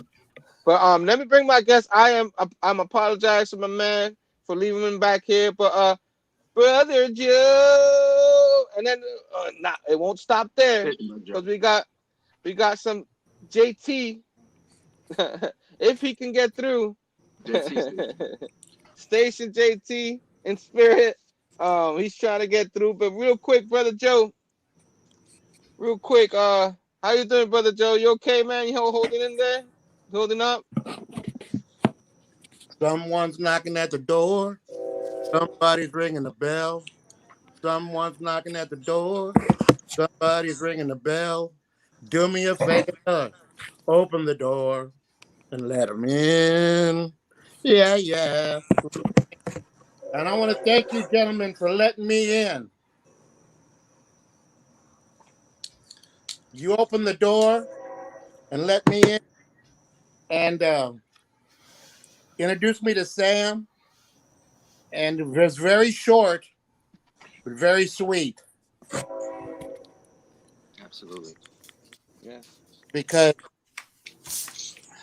But let me bring my guest. I'm apologize to my man for leaving him back here. But Brother Joe, and then it won't stop there because we got some JT if he can get through. Station JT in spirit. He's trying to get through. But real quick, Brother Joe. Real quick, how you doing, Brother Joe? You okay, man? You holding in there? Holding up? Someone's knocking at the door. Somebody's ringing the bell. Someone's knocking at the door. Somebody's ringing the bell. Do me a favor. Open the door and let them in. Yeah, yeah. And I want to thank you, gentlemen, for letting me in. You opened the door and let me in and introduced me to Sam. And it was very short, but very sweet. Absolutely. Yes. Because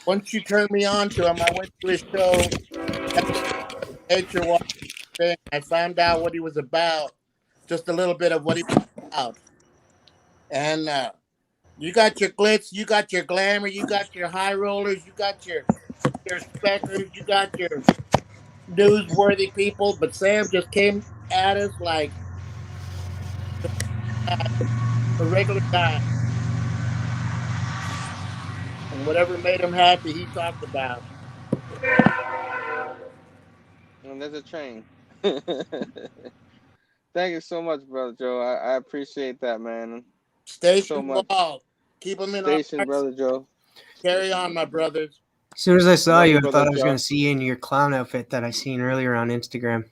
once you turned me on to him, I went to his show, Nature Walk thing. I found out what he was about, just a little bit of what he was about. And you got your glitz, you got your glamour, you got your high rollers, you got your speckers, you got your newsworthy people. But Sam just came at us like a regular guy. And whatever made him happy, he talked about. And there's a train. Thank you so much, Brother Joe. I appreciate that, man. So Station much. ball. Keep them in our Station, hearts. Brother Joe. Carry on, my brothers. As soon as I saw Love you, you, I Brother thought I was Joe. going to see you in your clown outfit that I seen earlier on Instagram.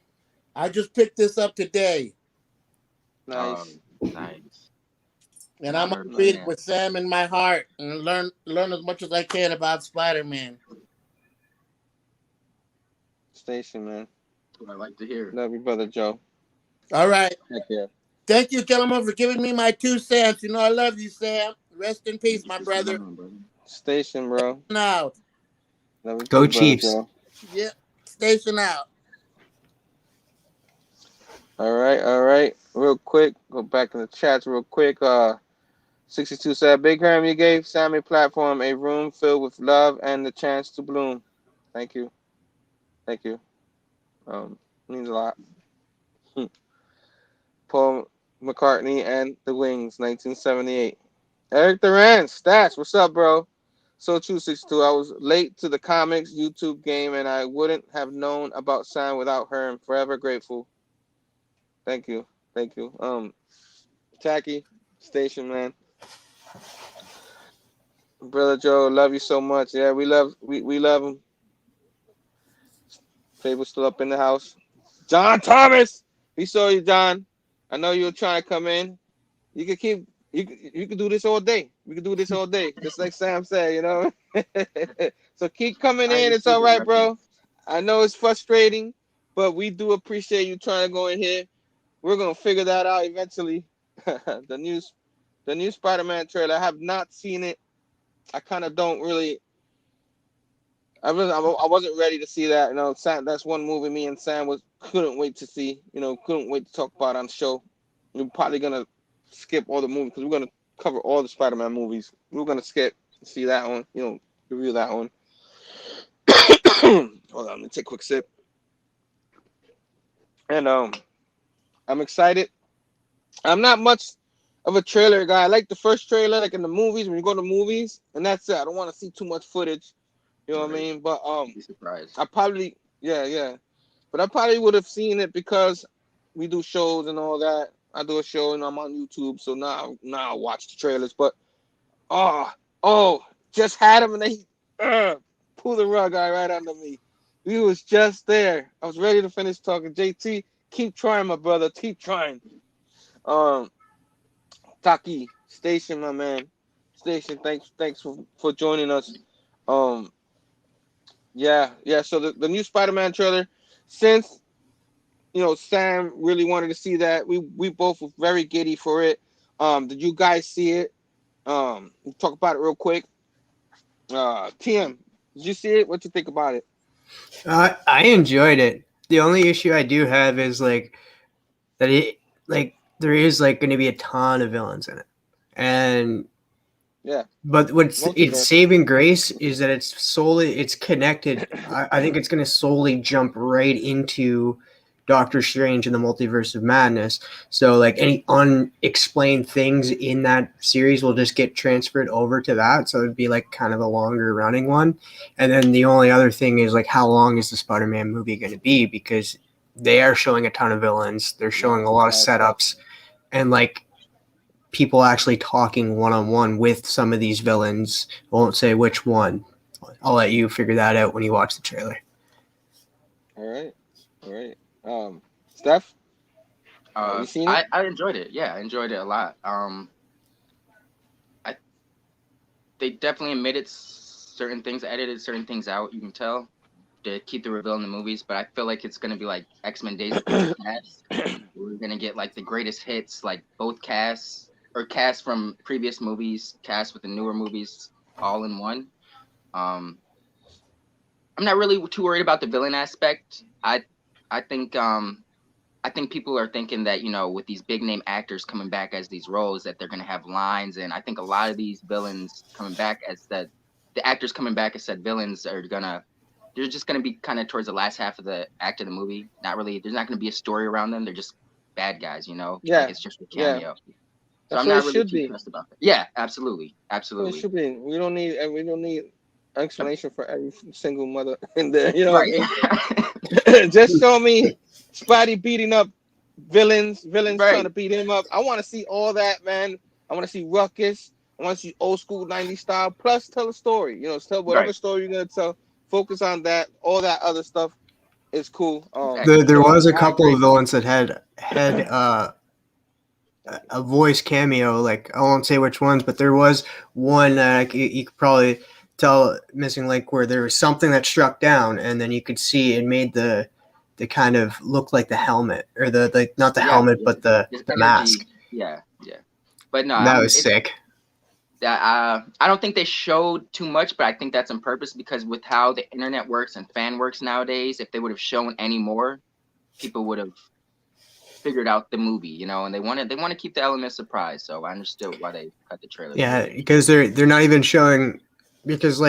I just picked this up today. Nice. Nice. And I'm going to read it with Sam in my heart and learn as much as I can about Spider-Man. Station, man. That's what I like to hear. Love you, Brother Joe. All right. Heck yeah. Thank you, gentlemen, for giving me my 2 cents. You know I love you, Sam. Rest in peace, my brother. Station, bro. Station out. Love you Go too, Chiefs. Brother Joe. Yeah. Station out. All right. Real quick, go back in the chats real quick. 62 said, Big Herm, you gave Sammy Platform a room filled with love and the chance to bloom. Thank you. Thank you. Means a lot. Paul McCartney and the Wings, 1978. Eric Duran, Stats, what's up, bro? So true, 62. I was late to the comics YouTube game, and I wouldn't have known about Sam without her. I'm forever grateful. Thank you. Taqi, Station, man. Brother Joe, love you so much. Yeah, we love him. Fable's still up in the house. John Thomas, we saw you, John. I know you were trying to come in. You could do this all day. We could do this all day, just like Sam said, you know. So keep coming in. It's all right, bro. I know it's frustrating, but we do appreciate you trying to go in here. We're gonna figure that out eventually. The new Spider-Man trailer. I have not seen it. I kind of don't really. I wasn't ready to see that. You know, Sam, that's one movie me and Sam couldn't wait to see. You know, couldn't wait to talk about on the show. We're probably gonna skip all the movies because we're gonna cover all the Spider-Man movies. We're gonna see that one. You know, review that one. Hold on, let me take a quick sip. And I'm excited. I'm not much of a trailer guy. I like the first trailer, like in the movies when you go to movies, and that's it. I don't want to see too much footage. You know what I mean? But Be surprised. I probably but I probably would have seen it because we do shows and all that. I do a show and I'm on YouTube, so now I watch the trailers. But just had him and they pulled the rug right under me. We was just there. I was ready to finish talking. JT, keep trying, my brother. Keep trying. Taqi, Station, my man. Station, thanks for joining us. Yeah. So the new Spider-Man trailer, since Sam really wanted to see that, we both were very giddy for it. Did you guys see it? We'll talk about it real quick. TM, did you see it? What you think about it? I enjoyed it. The only issue I do have is that there is going to be a ton of villains in it, and yeah. But what's its saving grace is that it's connected. I think it's going to solely jump right into Doctor Strange and the Multiverse of Madness. So any unexplained things in that series will just get transferred over to that. So it'd be kind of a longer running one. And then the only other thing is how long is the Spider-Man movie going to be? Because they are showing a ton of villains. They're showing a lot of setups and people actually talking one-on-one with some of these villains. I won't say which one. I'll let you figure that out when you watch the trailer. All right. Steph? You seen it? I enjoyed it. Yeah, I enjoyed it a lot. They definitely omitted certain things, edited certain things out, you can tell, to keep the reveal in the movies, but I feel like it's going to be like X-Men Days of Future Past. We're going to get the greatest hits, both casts, or cast from previous movies, cast with the newer movies, all in one. I'm not really too worried about the villain aspect. I think people are thinking that with these big name actors coming back as these roles that they're going to have lines, and I think a lot of these villains coming back as the actors coming back as said villains they're just gonna be kind of towards the last half of the act of the movie. Not really. There's not gonna be a story around them. They're just bad guys, Yeah. It's just a cameo. Yeah. So I'm not really too stressed about that. Yeah, absolutely. It should be. We don't need explanation for every single mother in there. Right. Just show me Spidey beating up villains right. trying to beat him up. I want to see all that, man. I want to see Ruckus. I want to see old school 90s style. Plus, tell a story. Tell whatever story you're gonna tell. Focus on that. All that other stuff is cool. There was a couple of villains that had a voice cameo. I won't say which ones, but there was one that you could probably tell missing where there was something that struck down, and then you could see it made the kind of look like the helmet, or the not the helmet, but the mask. Yeah. But no, that was sick. I don't think they showed too much, but I think that's on purpose because with how the internet works and fan works nowadays, if they would have shown any more, people would have figured out the movie, and they want to keep the element of surprise. So I understood why they cut the trailer. Yeah, because they're not even showing, because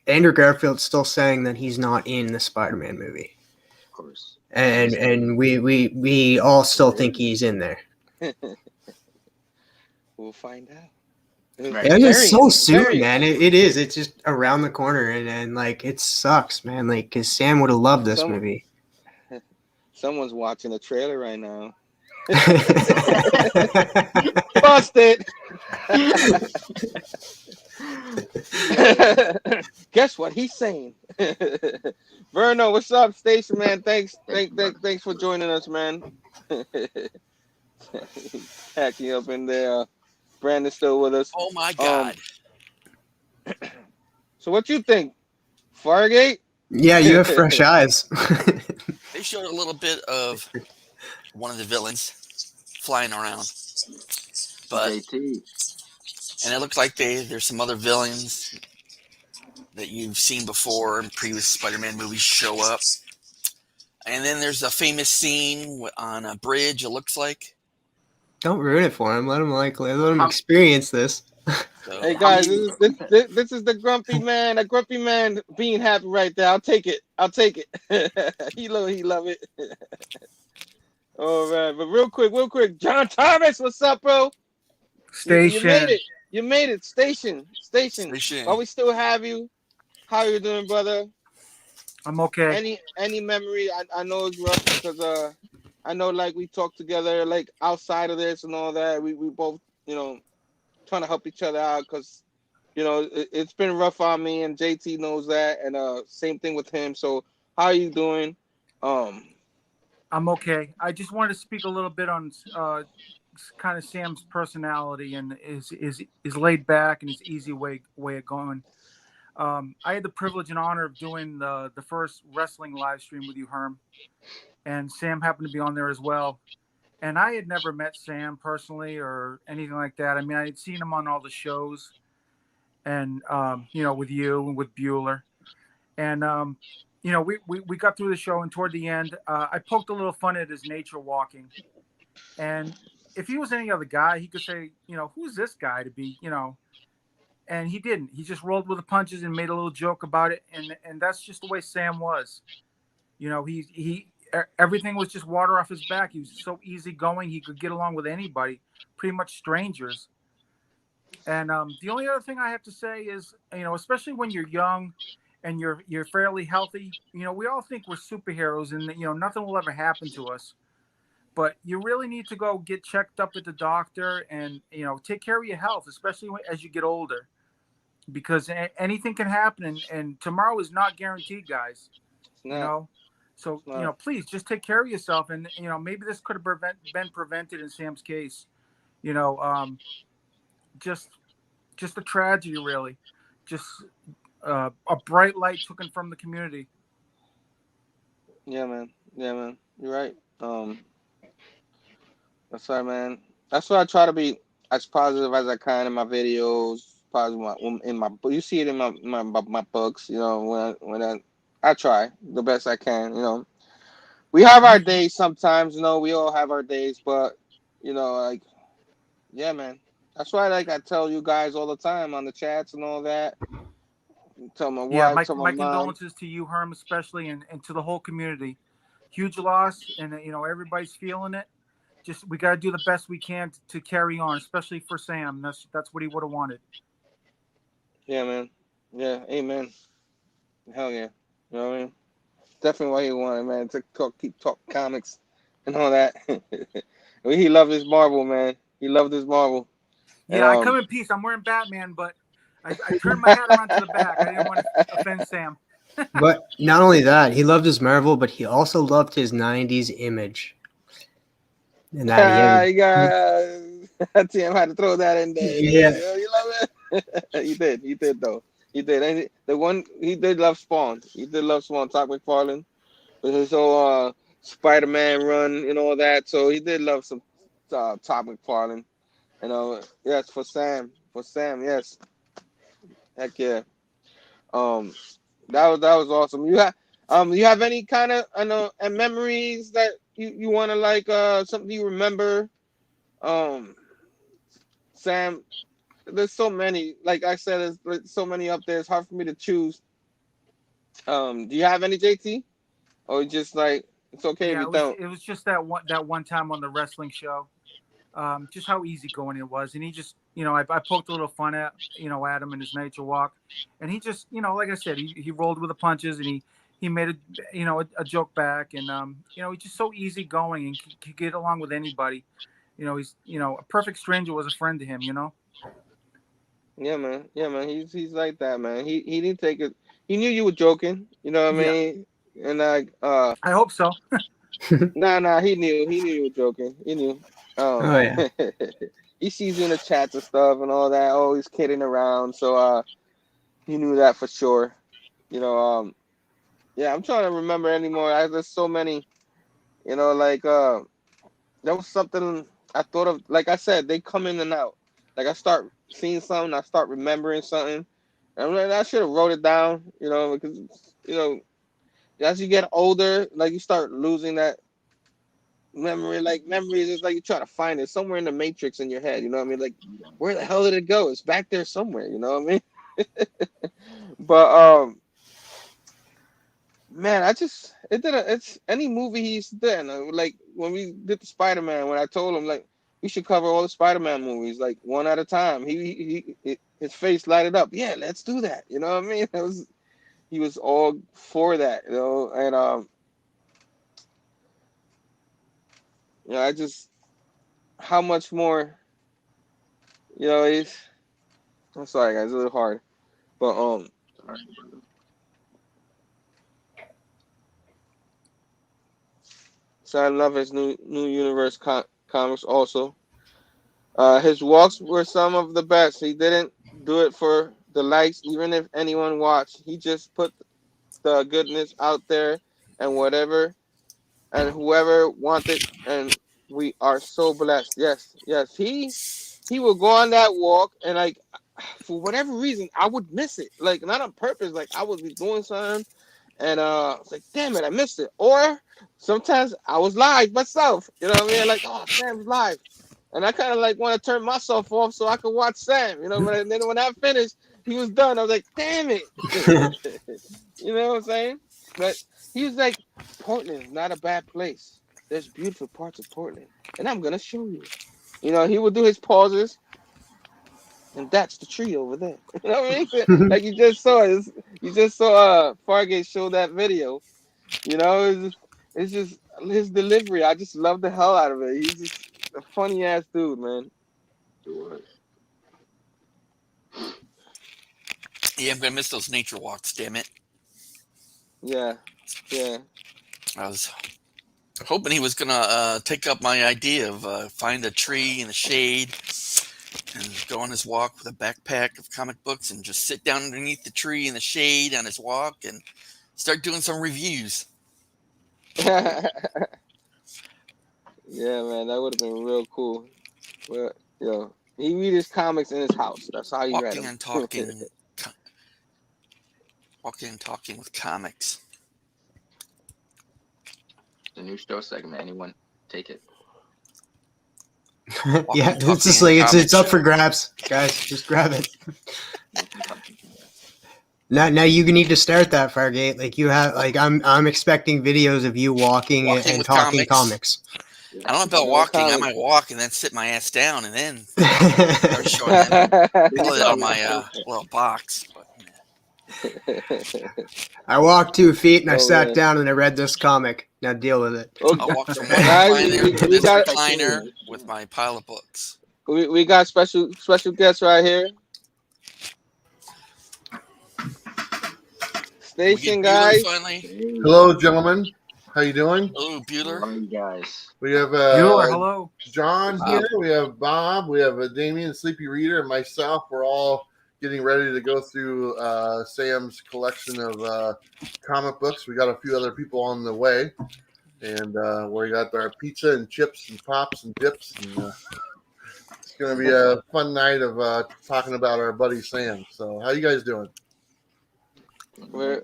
Andrew Garfield's still saying that he's not in the Spider-Man movie. Of course. And we all still think he's in there. We'll find out. Right. It's so soon, man. It is. It's just around the corner, and it sucks, man. Because Sam would have loved this movie. Someone's watching the trailer right now. Busted. Guess what he's saying. Verno, what's up, Station man? Thanks for joining us, man. Hacking up in there. Brandon's still with us. Oh my God. So what you think? Fargate? Yeah, you have fresh eyes. They showed a little bit of one of the villains flying around. But and it looks like there's some other villains that you've seen before in previous Spider-Man movies show up. And then there's a famous scene on a bridge, it looks like. Don't ruin it for him. Let him experience this. So, hey guys, this is the grumpy man. A grumpy man being happy right there. I'll take it. He love it. All right, but real quick, John Thomas, what's up, bro? You made Station. it. You made it. Station. Station. While we still have you, how you doing, brother? I'm okay. Any memory? I know it's rough because I know like we talked together like outside of this and all that. We both trying to help each other out because it's been rough on me and JT knows that and same thing with him. So how are you doing? I'm okay. I just wanted to speak a little bit on kind of Sam's personality and is laid back and his easy way of going. I had the privilege and honor of doing the first wrestling live stream with you, Herm, and Sam happened to be on there as well. And I had never met Sam personally or anything like that. I mean, I had seen him on all the shows, and with you and with Bueller, and we got through the show, and toward the end, I poked a little fun at his nature walking, and if he was any other guy, he could say, who's this guy to be, and he didn't. He just rolled with the punches and made a little joke about it, and that's just the way Sam was. He everything was just water off his back. He was so easygoing. He could get along with anybody, pretty much strangers. And the only other thing I have to say is, especially when you're young and you're fairly healthy, we all think we're superheroes and nothing will ever happen to us. But you really need to go get checked up at the doctor and take care of your health, especially as you get older, because anything can happen, and tomorrow is not guaranteed, guys. So please just take care of yourself, and maybe this could have been prevented in Sam's case. Just a tragedy, really. Just a bright light taken from the community. Yeah, man. You're right. That's right, man. That's why I try to be as positive as I can in my videos. Positive in my you see it in my books. When I try the best I can. We have our days sometimes. We all have our days, but like yeah, man. That's why like I tell you guys all the time on the chats and all that. Tell my Yeah, wife, tell my my mom. condolences to you, Herm, especially, and to the whole community. Huge loss, and everybody's feeling it. Just we got to do the best we can to carry on, especially for Sam. That's what he would have wanted. Yeah, man. Yeah, amen. Hell yeah. You know what I mean? Definitely what he wanted, man. To keep talk comics and all that. He loved his Marvel, man. He loved his Marvel. Yeah, I come in peace. I'm wearing Batman, but I turned my hat around to the back. I didn't want to offend Sam. But not only that, he loved his Marvel, but he also loved his '90s image. And that he got TM had to throw that in there. Yeah. You love it. He did though. He did. And the one he did love Spawn. He did love Spawn. Todd McFarlane with his whole Spider-Man run and all that. So he did love some Todd McFarlane. Yes, for Sam. Yes. Heck yeah. That was awesome. You have any kind of and memories that you want to like something you remember? Sam, there's so many. Like I said, there's so many up there. It's hard for me to choose. Do you have any, JT? Or just like it's okay if you don't? It was just that one time on the wrestling show. Just how easygoing it was, and he just I poked a little fun at at him in his nature walk, and he just like I said, he rolled with the punches, and he made a joke back, and he's just so easygoing and could get along with anybody. He's a perfect stranger was a friend to him. Yeah, man. He's like that, man. He didn't take it. He knew you were joking. You know what I mean? And like I hope so. Nah. He knew you were joking. He knew. Oh yeah. He sees you in the chats and stuff and all that. Always kidding around. So he knew that for sure. Yeah. I'm trying to remember anymore. There's so many. Like there was something I thought of. Like I said, they come in and out. Like I start seeing something, I start remembering something. And I'm like, I should have wrote it down. Because as you get older, like you start losing that memory. Like memories is like you're trying to find it somewhere in the matrix in your head. You know what I mean? Like where the hell did it go? It's back there somewhere. You know what I mean? But Man, it's any movie he's done. Like when we did the Spider-Man, when I told him like we should cover all the Spider-Man movies like one at a time. His face lighted up. Yeah, let's do that. You know what I mean? He was all for that. And I just how much more. It's. I'm sorry, guys. It's a little hard, but So I love his new universe comics also. His walks were some of the best. He didn't do it for the likes, even if anyone watched. He just put the goodness out there, and whoever wanted, and we are so blessed. Yes, yes. He will go on that walk, and like for whatever reason, I would miss it. Like not on purpose. Like I would be doing something. And it's like, damn it, I missed it. Or sometimes I was live myself. You know what I mean? Like, oh, Sam's live. And I kind of like want to turn myself off so I can watch Sam. But then when I finished, he was done. I was like, damn it. You know what I'm saying? But he was like, Portland is not a bad place. There's beautiful parts of Portland. And I'm going to show you. He would do his pauses. And that's the tree over there. You know what I mean? Like you just saw Fargate show that video. It's just his delivery. I just love the hell out of it. He's just a funny ass dude, man. Yeah, I'm gonna miss those nature walks. Damn it. Yeah. I was hoping he was gonna take up my idea of find a tree in the shade and go on his walk with a backpack of comic books and just sit down underneath the tree in the shade on his walk and start doing some reviews. Yeah, man, that would have been real cool. Well, he read his comics in his house. That's how he read them. Walking and talking with comics. The new show segment. Anyone take it? Yeah, it's just like it's up for grabs, guys. Just grab it. Now you need to start that, Fargate. Like you have, like I'm expecting videos of you walking and talking comics. I don't know about walking. I might walk and then sit my ass down and then start showing it on my little box. But, I walked 2 feet and I sat down and I read this comic. Now deal with it. I'll walk from one recliner to this recliner with my pile of books. We got special guests right here. Station guys. Hello, gentlemen. How you doing? Hello, Bueller. How are you guys? We have Bueller, hello. John here. We have Bob. We have Damien, Sleepy Reader, and myself. We're all getting ready to go through Sam's collection of comic books. We got a few other people on the way, and we got our pizza and chips and pops and dips. And, it's going to be a fun night of talking about our buddy Sam. So, how you guys doing? We're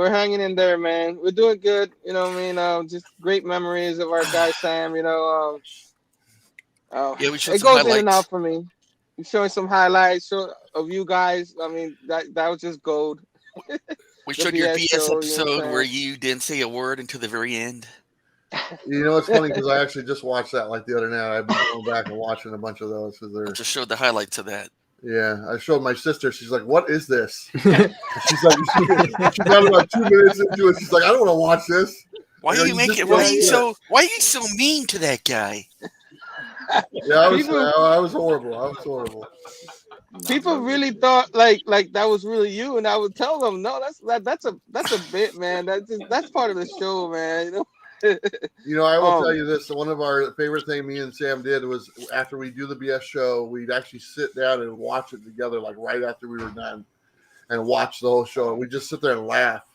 hanging in there, man. We're doing good. You know what I mean? Just great memories of our guy Sam. We showed it some goes highlights. in and out for me. We're showing some highlights of you guys. I mean, that was just gold. We showed your BS episode where you didn't say a word until the very end. You know, it's funny because I actually just watched that like the other night. I've been going back and watching a bunch of those. I just showed the highlights of that. Yeah, I showed my sister. She's like, "What is this?" She's like, she got about 2 minutes into it. She's like, "I don't want to watch this." Why are you so mean to that guy? Yeah, I was horrible. People really thought like that was really you, and I would tell them, no, that's a bit, man. That's part of the show, man. I will tell you this. One of our favorite things me and Sam did was after we do the BS show, we'd actually sit down and watch it together, like right after we were done, and watch the whole show. We just sit there and laugh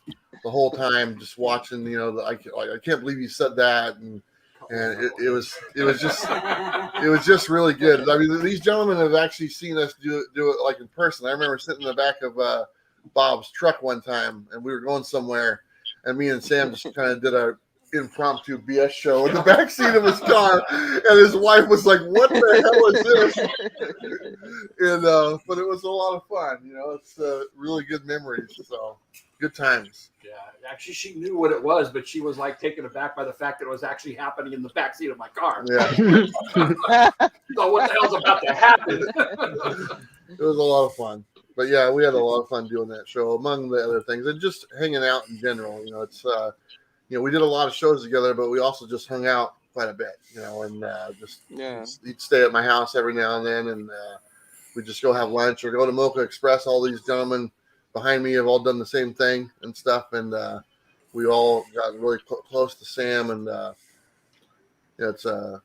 the whole time, just watching. I can't believe you said that, and it was just really good. I mean, these gentlemen have actually seen us do it like in person. I remember sitting in the back of Bob's truck one time, and we were going somewhere, and me and Sam just kind of did our impromptu BS show in the back seat of his car, and his wife was like, "What the hell is this?" And but it was a lot of fun. It's really good memories. So good times. Yeah, actually, she knew what it was, but she was like taken aback by the fact that it was actually happening in the backseat of my car. Yeah. So what the hell's about to happen? It was a lot of fun. But yeah, we had a lot of fun doing that show, among the other things, and just hanging out in general. It's we did a lot of shows together, but we also just hung out quite a bit, and he'd stay at my house every now and then, and we'd just go have lunch or go to Mocha Express. All these gentlemen behind me have all done the same thing and stuff, and we all got really close to Sam, and it's hard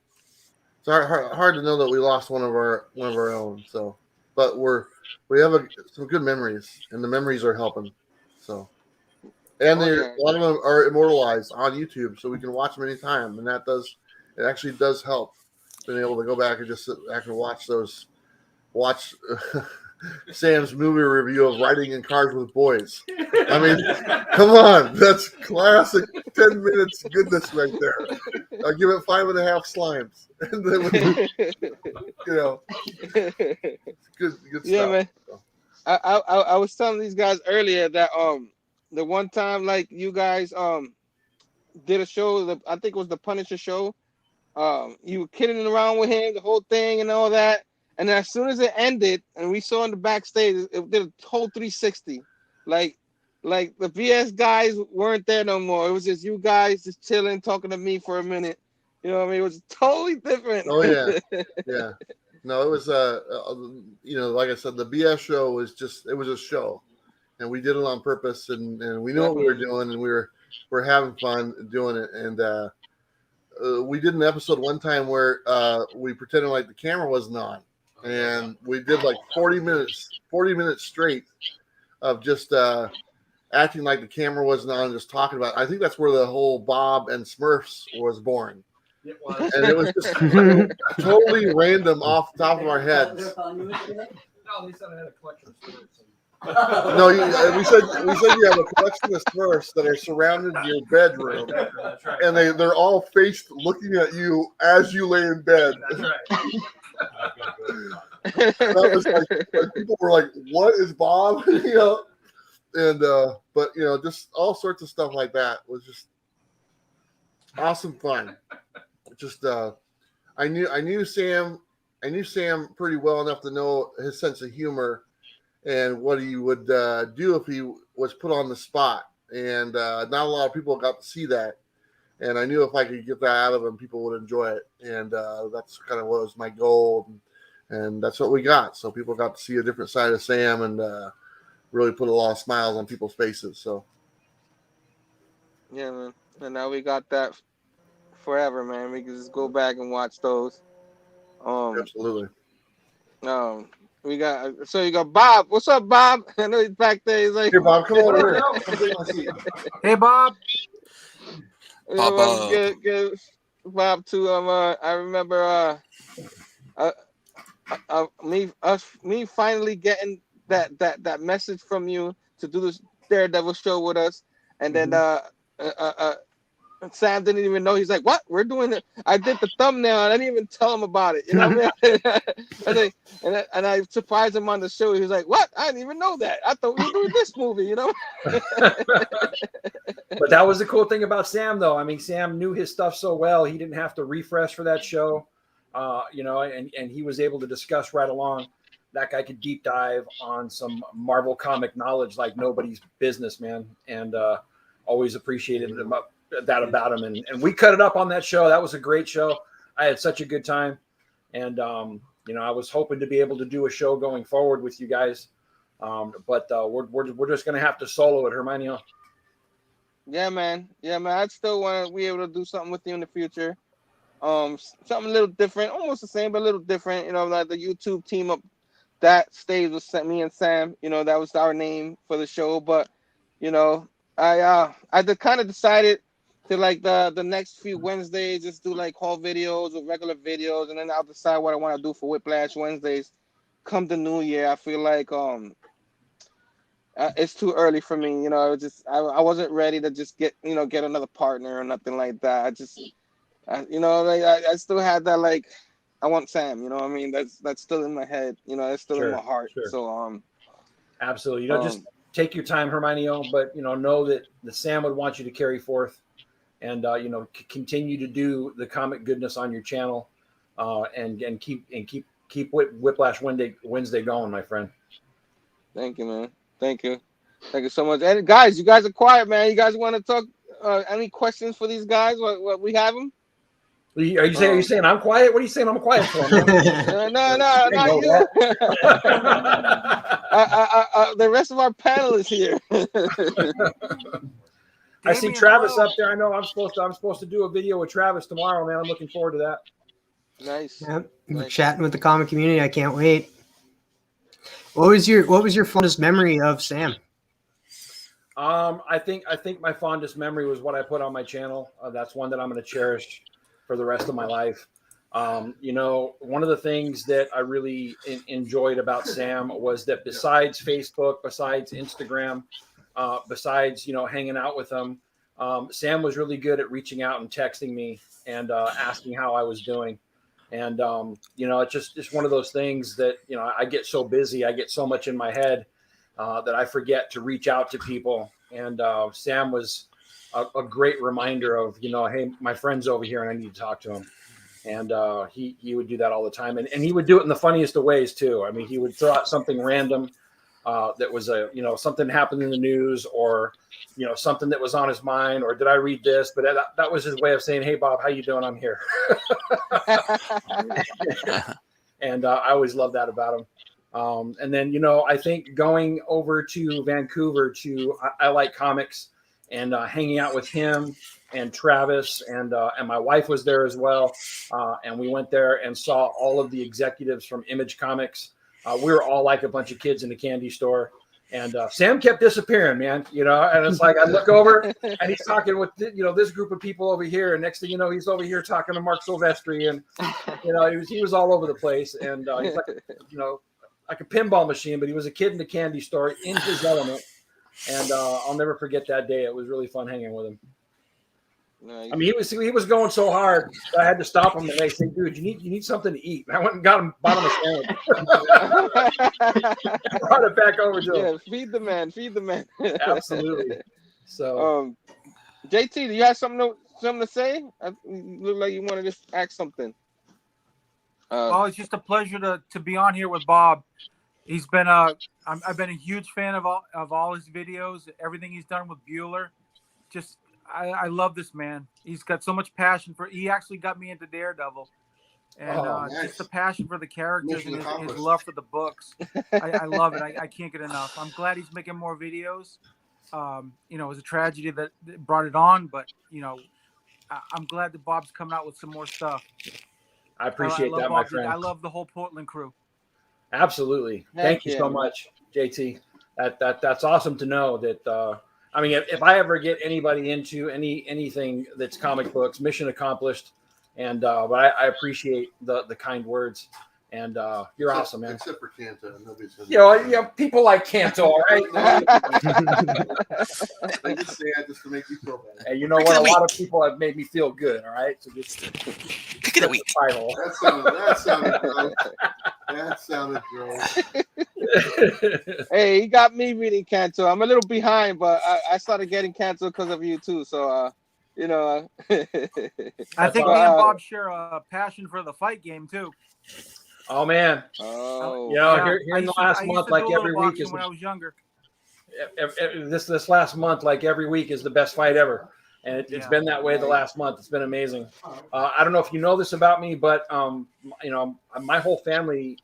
to know that we lost one of our own. So, but we have some good memories, and the memories are helping. So, and a lot of them are immortalized on YouTube, so we can watch them anytime, and it actually does help being able to go back and just sit back and watch Sam's movie review of Riding in Cars with Boys. I mean, come on, that's classic 10 minutes goodness right there. I'll give it 5.5 slimes. And then, good stuff. Yeah, man. I was telling these guys earlier that the one time like you guys did a show, I think it was the Punisher show. You were kidding around with him, the whole thing and all that. And as soon as it ended, and we saw in the backstage, it did a whole 360. Like the BS guys weren't there no more. It was just you guys just chilling, talking to me for a minute. You know what I mean? It was totally different. Oh yeah, yeah. No, it was like I said, the BS show was it was a show, and we did it on purpose, and we knew what we were doing, and we're having fun doing it, and we did an episode one time where we pretended like the camera wasn't on. And we did like 40 minutes straight of just acting like the camera wasn't on and just talking about it. I think that's where the whole Bob and Smurfs was born. It was. And it was just totally random off the top of our heads. No, they said I had a collection of spirits. No, we said you have a collection of Smurfs that are surrounded your bedroom, That's right. and they're all faced looking at you as you lay in bed. That's right. That was like people were like, "What is Bob?" And but just all sorts of stuff like that was just awesome fun. Just I knew Sam pretty well enough to know his sense of humor and what he would do if he was put on the spot. And not a lot of people got to see that. And I knew if I could get that out of him, people would enjoy it. And that's kind of what was my goal. And that's what we got. So people got to see a different side of Sam and really put a lot of smiles on people's faces. So. Yeah, man. And now we got that forever, man. We can just go back and watch those. Absolutely. We got you got Bob. What's up, Bob? I know he's back there. He's like, "Here, Bob, come over here. Come take my seat." Hey, Bob. Give Bob to I remember me finally getting that message from you to do this Daredevil show with us, and then Sam didn't even know. He's like, "What? We're doing it." I did the thumbnail, and I didn't even tell him about it. You know what I mean? and I surprised him on the show. He was like, "What? I didn't even know that. I thought we were doing this movie." You know. But that was the cool thing about Sam, though. I mean, Sam knew his stuff so well; he didn't have to refresh for that show. And he was able to discuss right along. That guy could deep dive on some Marvel comic knowledge like nobody's business, man. And always appreciated that about him. And we cut it up on that show. That was a great show. I had such a good time. And, I was hoping to be able to do a show going forward with you guys. But we're just going to have to solo it, Hermione. Yeah, man. I'd still want to be able to do something with you in the future. Something a little different, almost the same, but a little different. Like the YouTube team up that stayed with me and Sam. That was our name for the show. But I kind of decided to like the next few Wednesdays just do like haul videos or regular videos, and then I'll decide what I want to do for Whiplash Wednesdays. Come the new year, I feel like it's too early for me. I wasn't ready to just get another partner or nothing like that. I still had that like I want Sam. You know what I mean? That's still in my head. It's still in my heart. Sure. So absolutely. Just take your time, Hermione, but know that Sam would want you to carry forth, and continue to do the comic goodness on your channel, and keep Whiplash Wednesday going, my friend. Thank you, man. Thank you so much. And guys, you guys are quiet, man. You guys want to talk? Any questions for these guys? What we have them? Are you saying I'm quiet? What are you saying I'm quiet for, man? No, not you. The rest of our panel is here. I see Travis up there. I know I'm supposed to do a video with Travis tomorrow, man. I'm looking forward to that. Nice. Yep. We're chatting with the comic community. I can't wait. What was your fondest memory of Sam? I think my fondest memory was what I put on my channel. That's one that I'm going to cherish for the rest of my life. One of the things that I really enjoyed about Sam was that besides Facebook, besides Instagram, besides hanging out with him, Sam was really good at reaching out and texting me and asking how I was doing. And it's just one of those things that I get so busy, I get so much in my head that I forget to reach out to people. And Sam was a great reminder of hey, my friend's over here and I need to talk to him. And he would do that all the time, and he would do it in the funniest of ways too. I mean, he would throw out something random that was something happened in the news, or something that was on his mind, or did I read this? But that was his way of saying, hey Bob, how you doing? I'm here. And I always loved that about him. And then I think going over to Vancouver to I Like Comics and hanging out with him and Travis and my wife was there as well. And we went there and saw all of the executives from Image Comics. We were all like a bunch of kids in a candy store. And Sam kept disappearing, man, and it's like, I look over and he's talking with, this group of people over here. And next thing you know, he's over here talking to Mark Silvestri, and, he was all over the place. And he's like, like a pinball machine, but he was a kid in the candy store in his element. And I'll never forget that day. It was really fun hanging with him. Nice. I mean, he was going so hard, I had to stop him and I said, dude, you need something to eat. And I went and got him, bought him a sandwich. Brought it back over to him. Yeah, feed the man. Absolutely. So, JT, do you have something to say? You look like you want to just ask something. Well, it's just a pleasure to be on here with Bob. He's been I've been a huge fan of all his videos, everything he's done with Bueller. Just I love this man. He's got so much passion he actually got me into Daredevil. And nice. Just the passion for the characters and his love for the books. I love it. I can't get enough. I'm glad he's making more videos. It was a tragedy that brought it on, but I'm glad that Bob's coming out with some more stuff. I appreciate that, my friend. I love the whole Portland crew. Absolutely. Thank you so much, JT. That's awesome to know that. I mean, if I ever get anybody into anything that's comic books, mission accomplished. And but I appreciate the kind words, and you're awesome, man. Except for Kanto, nobody's gonna... people like Kanto, all right? I just say that just to make you feel better. And you know what? A lot of people have made me feel good. All right, so just pick it a week. That sounded gross. Hey, he got me reading Kanto. I'm a little behind, but I started getting Kanto because of you too. So I think me and Bob share a passion for the fight game too. Oh man! Here in the last month, like every week is when I was younger. This last month, like every week, is the best fight ever, and it's been that way the last month. It's been amazing. I don't know if you know this about me, but my whole family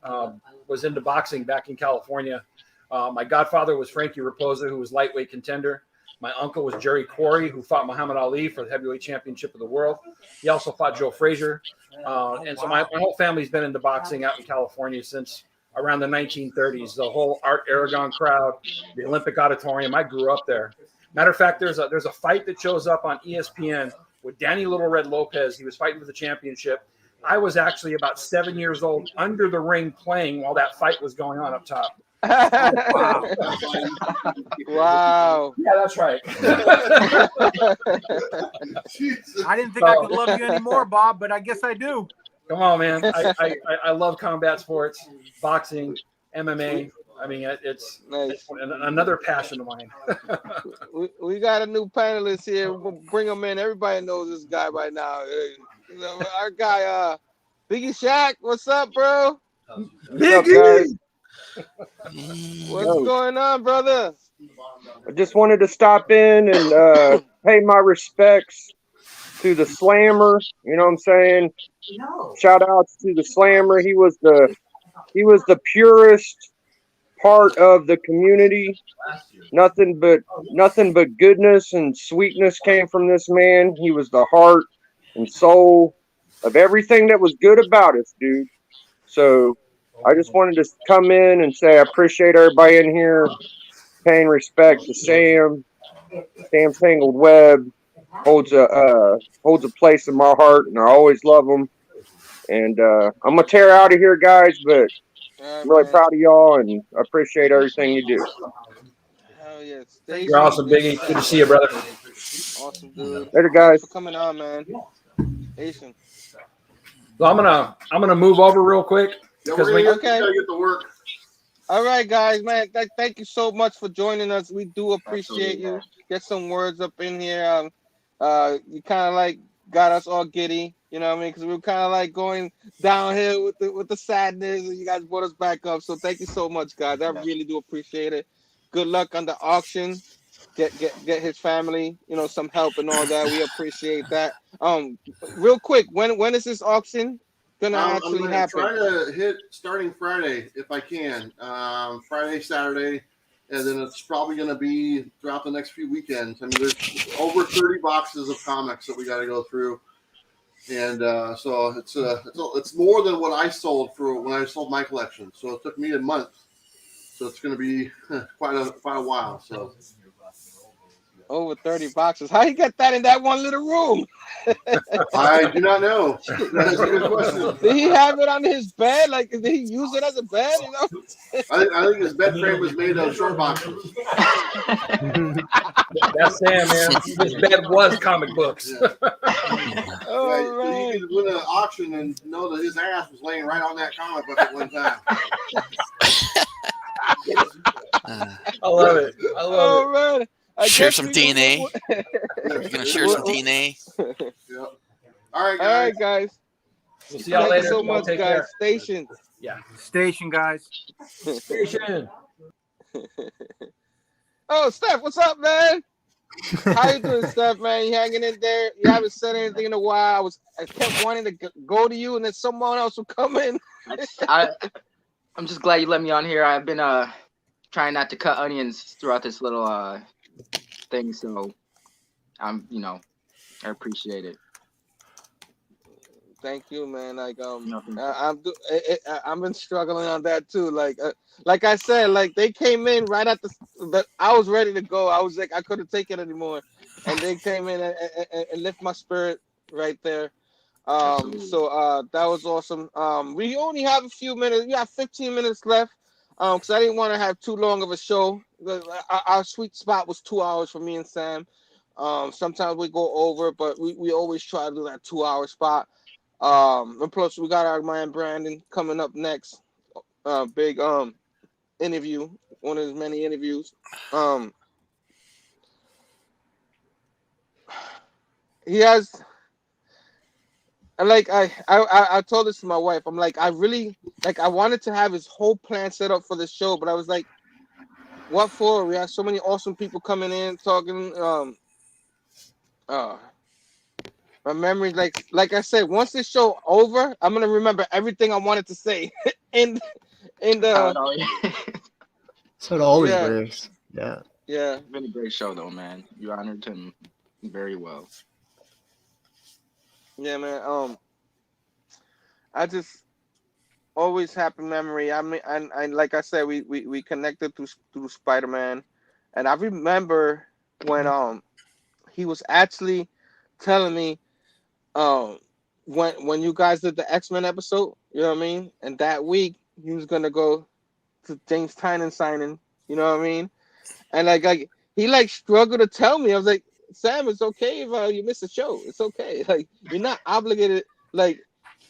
was into boxing back in California. My godfather was Frankie Raposa, who was lightweight contender. My uncle was Jerry Quarry, who fought Muhammad Ali for the heavyweight championship of the world. He also fought Joe Frazier. And so my whole family's been into boxing out in California since around the 1930s. The whole Art Aragon crowd, the Olympic Auditorium, I grew up there. Matter of fact, there's a fight that shows up on ESPN with Danny Little Red Lopez. He was fighting for the championship. I was actually about 7 years old under the ring playing while that fight was going on up top. Wow. Yeah, that's right. I didn't think I could love you anymore, Bob, but I guess I do. Come on, man. I love combat sports, boxing, MMA, I mean, it's nice. Another passion of mine. we got a new panelist here. We'll bring him in. Everybody knows this guy by now. Our guy, Biggie Shaq. What's up, bro? Biggie! What's going on, brother? I just wanted to stop in and pay my respects to the Slammer. You know what I'm saying? Shout outs to the Slammer. He was the purest part of the community. Nothing but goodness and sweetness came from this man. He was the heart and soul of everything that was good about us, dude. So I just wanted to come in and say I appreciate everybody in here, paying respect to Sam. Sam Tangled Web holds a place in my heart, and I always love him. And I'm gonna tear out of here, guys, but I'm really proud of y'all, and I appreciate everything you do. Hell yeah. You're awesome, Biggie. Good to see you, brother. Awesome, dude. Later, guys. Thanks for coming on, man. Asian. So I'm gonna move over real quick because we gotta get to work. All right, guys, man. Thank you so much for joining us. We do appreciate you. Get some words up in here. You kind of like got us all giddy, you know what I mean? Because we were kind of like going downhill with the sadness, and you guys brought us back up. So thank you so much, guys. I really do appreciate it. Good luck on the auction. Get his family, you know, some help and all that. We appreciate that. Real quick, when is this auction gonna actually happen? I'm gonna try to hit starting Friday if I can. Friday, Saturday, and then it's probably gonna be throughout the next few weekends. I mean, there's over 30 boxes of comics that we got to go through, and so it's more than what I sold for when I sold my collection. So it took me a month. So it's gonna be quite a while. So. Over 30 boxes. How you get that in that one little room? I do not know. That's a good question. Did he have it on his bed? Like, did he use it as a bed? You know? I think his bed frame was made of short boxes. That's Sam, man. His bed was comic books. Yeah. He could win an auction and know that his ass was laying right on that comic book at one time. I love it. I love it. Man. Share some DNA. You're gonna share some DNA. Yep. All right, guys. All right, guys. We'll see y'all later. Thank you so much, Take guys. care. Station. Yeah. Station, guys. Station. Oh, Steph, what's up, man? How you doing, Steph, man? You hanging in there? You haven't said anything in a while. I kept wanting to go to you, and then someone else would come in. I'm just glad you let me on here. I've been trying not to cut onions throughout this little thing, so I appreciate it. Thank you, man. Like I've been struggling on that too. Like I said, like they came in right at I was ready to go. I was like I couldn't take it anymore, and they came in and lift my spirit right there. So that was awesome. We only have a few minutes. We have 15 minutes left. Because I didn't want to have too long of a show. Our sweet spot was 2 hours for me and Sam. Sometimes we go over, but we always try to do that 2 hour spot. And plus we got our man Brandon coming up next. Big interview, one of his many interviews. He has. And like I told this to my wife, I'm like I really like I wanted to have his whole plan set up for the show, but I was like, what for? We have so many awesome people coming in talking. My memory, like I said, once this show over, I'm gonna remember everything I wanted to say. in the so it always works. Yeah. Yeah. It's been a great show though, man. You honored him very well. Yeah, man. I just always happy memory. I mean, and like I said, we connected through Spider-Man, and I remember when he was actually telling me when you guys did the X-Men episode, you know what I mean, and that week he was gonna go to James Tynion signing, you know what I mean, and like he struggled to tell me. I was like, Sam, it's okay if you miss a show. It's okay. Like you're not obligated. Like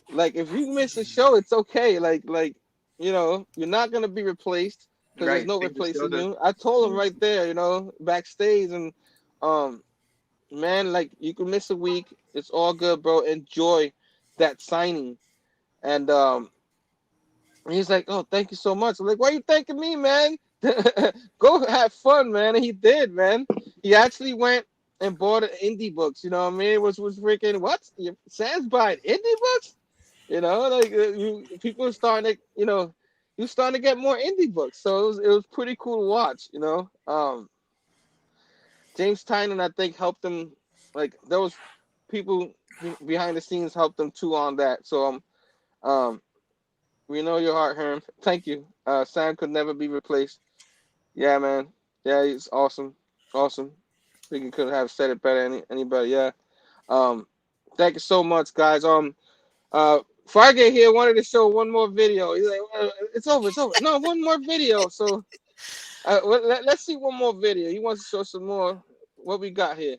if you miss a show, it's okay. Like you know, you're not gonna be replaced. because there's no replacing you. I told him right there, backstage, and man, like you can miss a week, it's all good, bro. Enjoy that signing, and he's like, oh, thank you so much. I'm like, why are you thanking me, man? Go have fun, man. And he did, man. He actually went and bought indie books. You know what I mean? Was freaking what? Sam's buying indie books? Like people are starting to, you're starting to get more indie books. So it was pretty cool to watch. James Tynan, I think, helped him. Like there was people behind the scenes helped them too on that. So we know your heart, Herm. Thank you. Sam could never be replaced. Yeah, man. Yeah, he's awesome. Awesome. I think he couldn't have said it better anybody. Yeah. Thank you so much, guys. Fargate here wanted to show one more video. He's like, it's over. No, one more video. So let's see one more video. He wants to show some more. What we got here?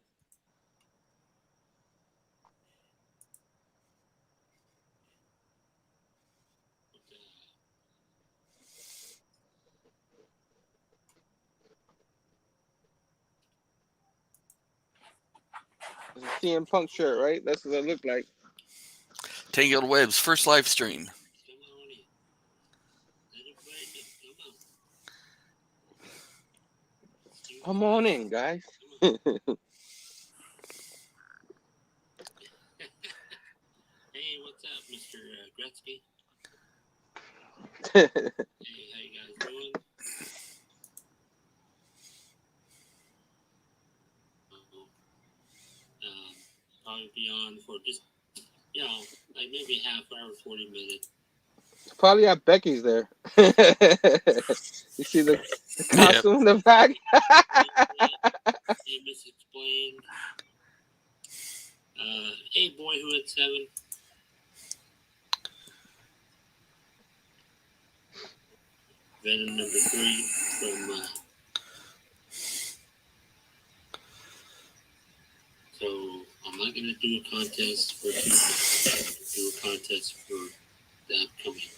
It's a CM Punk shirt, right? That's what it looked like. Tangled Web's first live stream. Come on in, guys. Hey, what's up, Mr. Gretzky? Hey, how you guys doing? Probably be on for just, like maybe half hour, 40 minutes. Probably have Becky's there. You see the costume in the back? Hey, Misexplained. Hey, Boyhood 7. Venom number 3 from. So I'm not gonna do a contest for 200. I'm gonna do a contest for the upcoming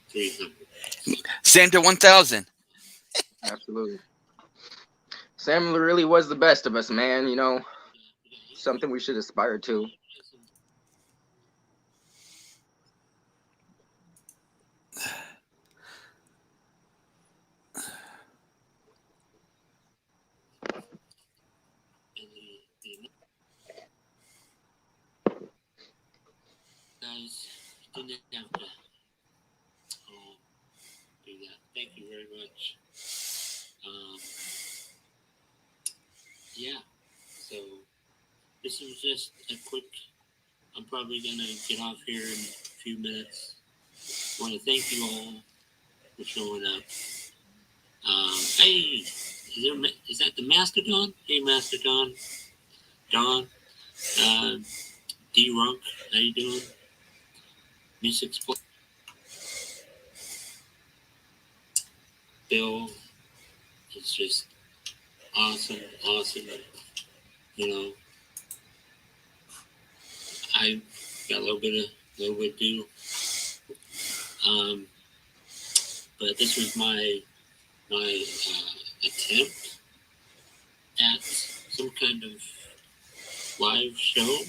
300. Sam to 1,000. Absolutely. Sam really was the best of us, man. Something we should aspire to. Guys, didn't have to do that. Thank you very much. Yeah, so this was just a quick. I'm probably gonna get off here in a few minutes. I want to thank you all for showing up. Hey, is that the Mastodon? Hey, Mastodon, Don, D-Runk, how you doing? Music Bill is just awesome. I got a little bit to do. But this was my attempt at some kind of live show,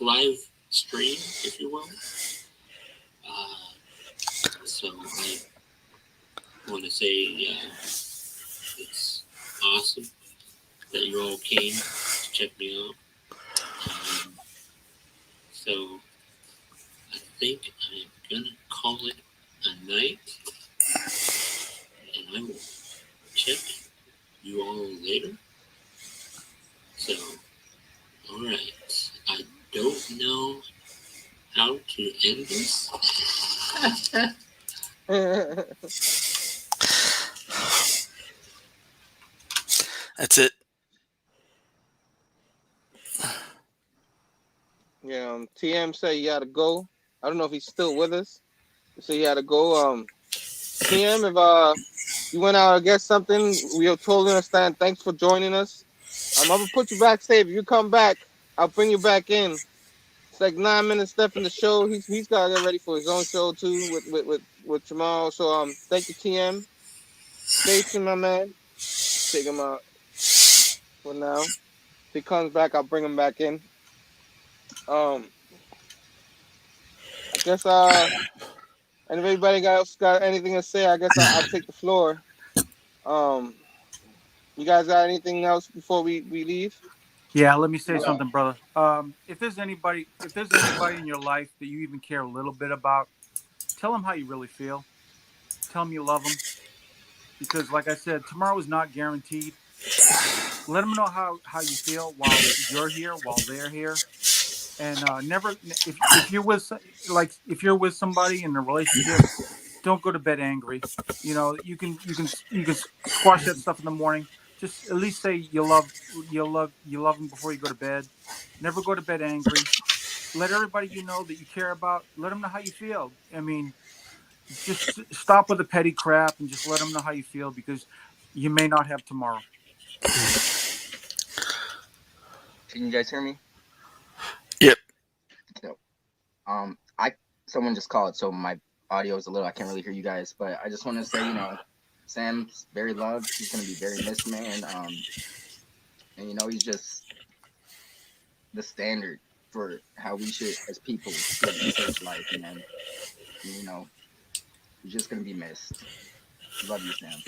live stream, if you will. So I want to say it's awesome that you all came to check me out. So I think I'm gonna call it a night, and I will check you all later. So, all right, I don't know how to end this. That's it. Yeah, TM said he had to go. I don't know if he's still with us. He said he had to go. TM, if you went out or get something, we totally understand. Thanks for joining us. I'm gonna put you backstage. If you come back, I'll bring you back in. It's like 9 minutes left in the show. He's gotta get ready for his own show too with Chamorro. So thank you, TM. Station, my man. Take him out for now. If he comes back, I'll bring him back in. I guess and if anybody else got anything to say, I guess I'll take the floor. Um, you guys got anything else before we leave? Yeah, let me say something, brother. If there's anybody in your life that you even care a little bit about, tell them how you really feel. Tell them you love them, because, like I said, tomorrow is not guaranteed. Let them know how you feel while you're here, while they're here, and never if you're with if you're with somebody in a relationship, don't go to bed angry. You know, you can squash that stuff in the morning. Just at least say you love them before you go to bed. Never go to bed angry. Let everybody you know that you care about. Let them know how you feel. I mean, just stop with the petty crap and just let them know how you feel, because you may not have tomorrow. Can you guys hear me? Yep. No. Someone just called, so my audio is a little. I can't really hear you guys, but I just want to say, Sam's very loved. He's gonna be very missed, man. And he's just the standard for how we should, as people, approach life, man. And, he's just gonna be missed. Love you, Sam.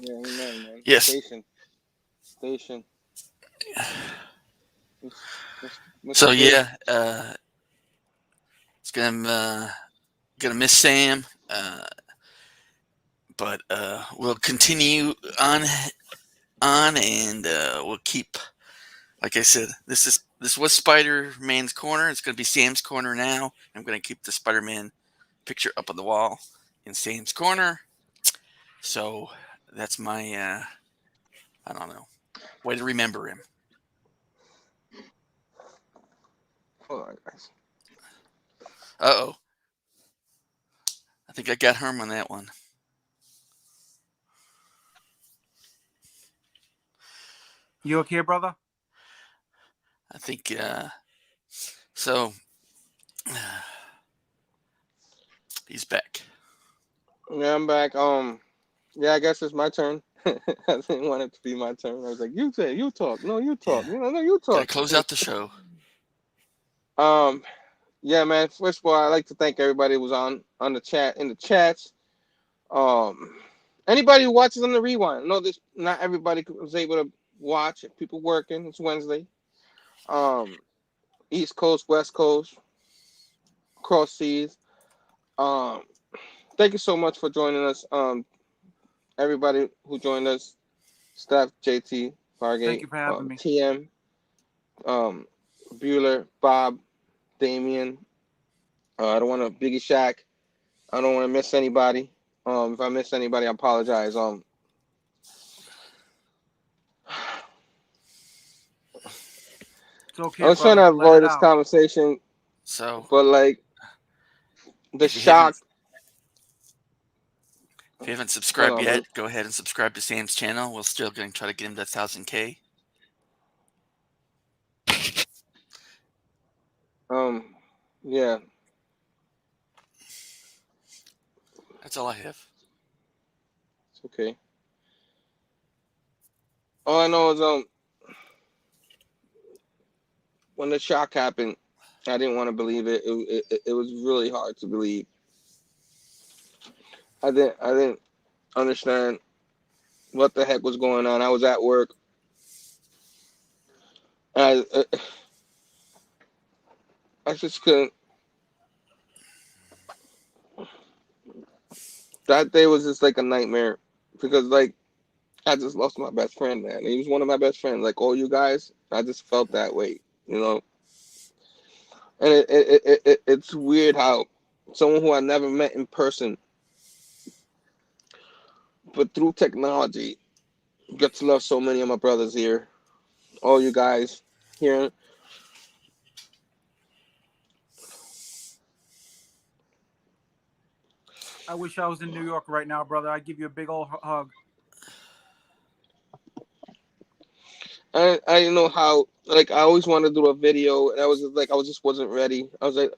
Yeah, amen, man. Yes. Station. So yeah, it's gonna miss Sam, but we'll continue on, and we'll keep. Like I said, this was Spider-Man's corner. It's gonna be Sam's corner now. I'm gonna keep the Spider-Man picture up on the wall in Sam's corner. So that's my I don't know, way to remember him. Hold on, guys. Uh-oh. I think I got Herm on that one. You okay, brother? I think so. He's back. Yeah, I'm back. Yeah, I guess it's my turn. I didn't want it to be my turn. I was like, you talk. No, you talk. Yeah. No, you talk. Gotta close out the show. Yeah, man. First of all, I'd like to thank everybody who was on the chat, in the chats. Anybody who watches on the rewind. I know this, not everybody was able to watch. People working. It's Wednesday. East Coast, West Coast, cross seas. Thank you so much for joining us. Everybody who joined us, Steph, JT, Fargate, Thank you for having me. TM, Bueller, Bob, Damien. I don't want to Biggie Shack. I don't want to miss anybody. If I miss anybody, I apologize. It's okay. I was trying to avoid this conversation. So, but like the shock. If you haven't subscribed yet, go ahead and subscribe to Sam's channel. We're still going to try to get him to 1,000K. Yeah. That's all I have. It's okay. All I know is when the shock happened, I didn't want to believe it. It was really hard to believe. I didn't understand what the heck was going on. I was at work. I just couldn't. That day was just like a nightmare because like I just lost my best friend, man. He was one of my best friends. Like all you guys, I just felt that way, And it's weird how someone who I never met in person, but through technology, get to love so many of my brothers here. All you guys here. I wish I was in New York right now, brother. I'd give you a big old hug. I didn't know how. Like I always wanted to do a video, and I was just like I just wasn't ready. I was like,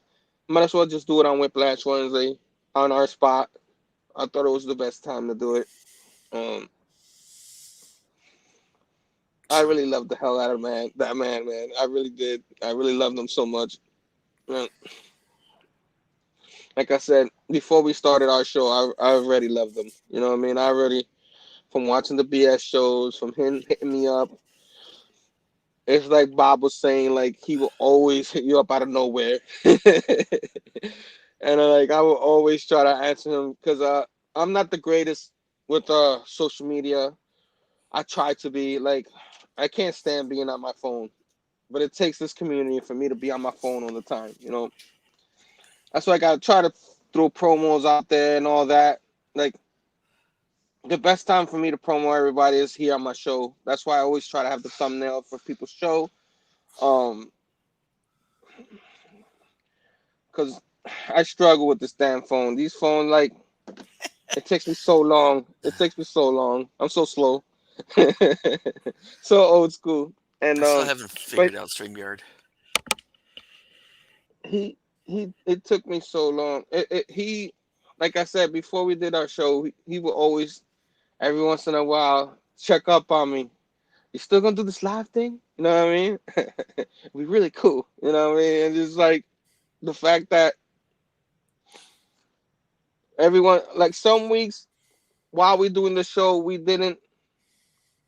might as well just do it on Whiplash Wednesday on our spot. I thought it was the best time to do it. I really loved the hell out of that man. I really did. I really loved him so much. Like I said before we started our show, I already loved him. You know what I mean? I already, from watching the BS shows, from him hitting me up. It's like Bob was saying, like he will always hit you up out of nowhere, and like I will always try to answer him because I'm not the greatest with social media. I try to be like I can't stand being on my phone, but it takes this community for me to be on my phone all the time. You know, that's why I gotta try to throw promos out there and all that. Like the best time for me to promo everybody is here on my show. That's why I always try to have the thumbnail for people's show. Because I struggle with this damn phone. These phones, like, it takes me so long. It takes me so long. I'm so slow. So old school. And I still haven't but figured out StreamYard. it took me so long. He, like I said before we did our show, he would always every once in a while check up on me. You still gonna do this live thing? You know what I mean? We really cool. You know what I mean? And just like the fact that everyone, like some weeks while we doing the show, we didn't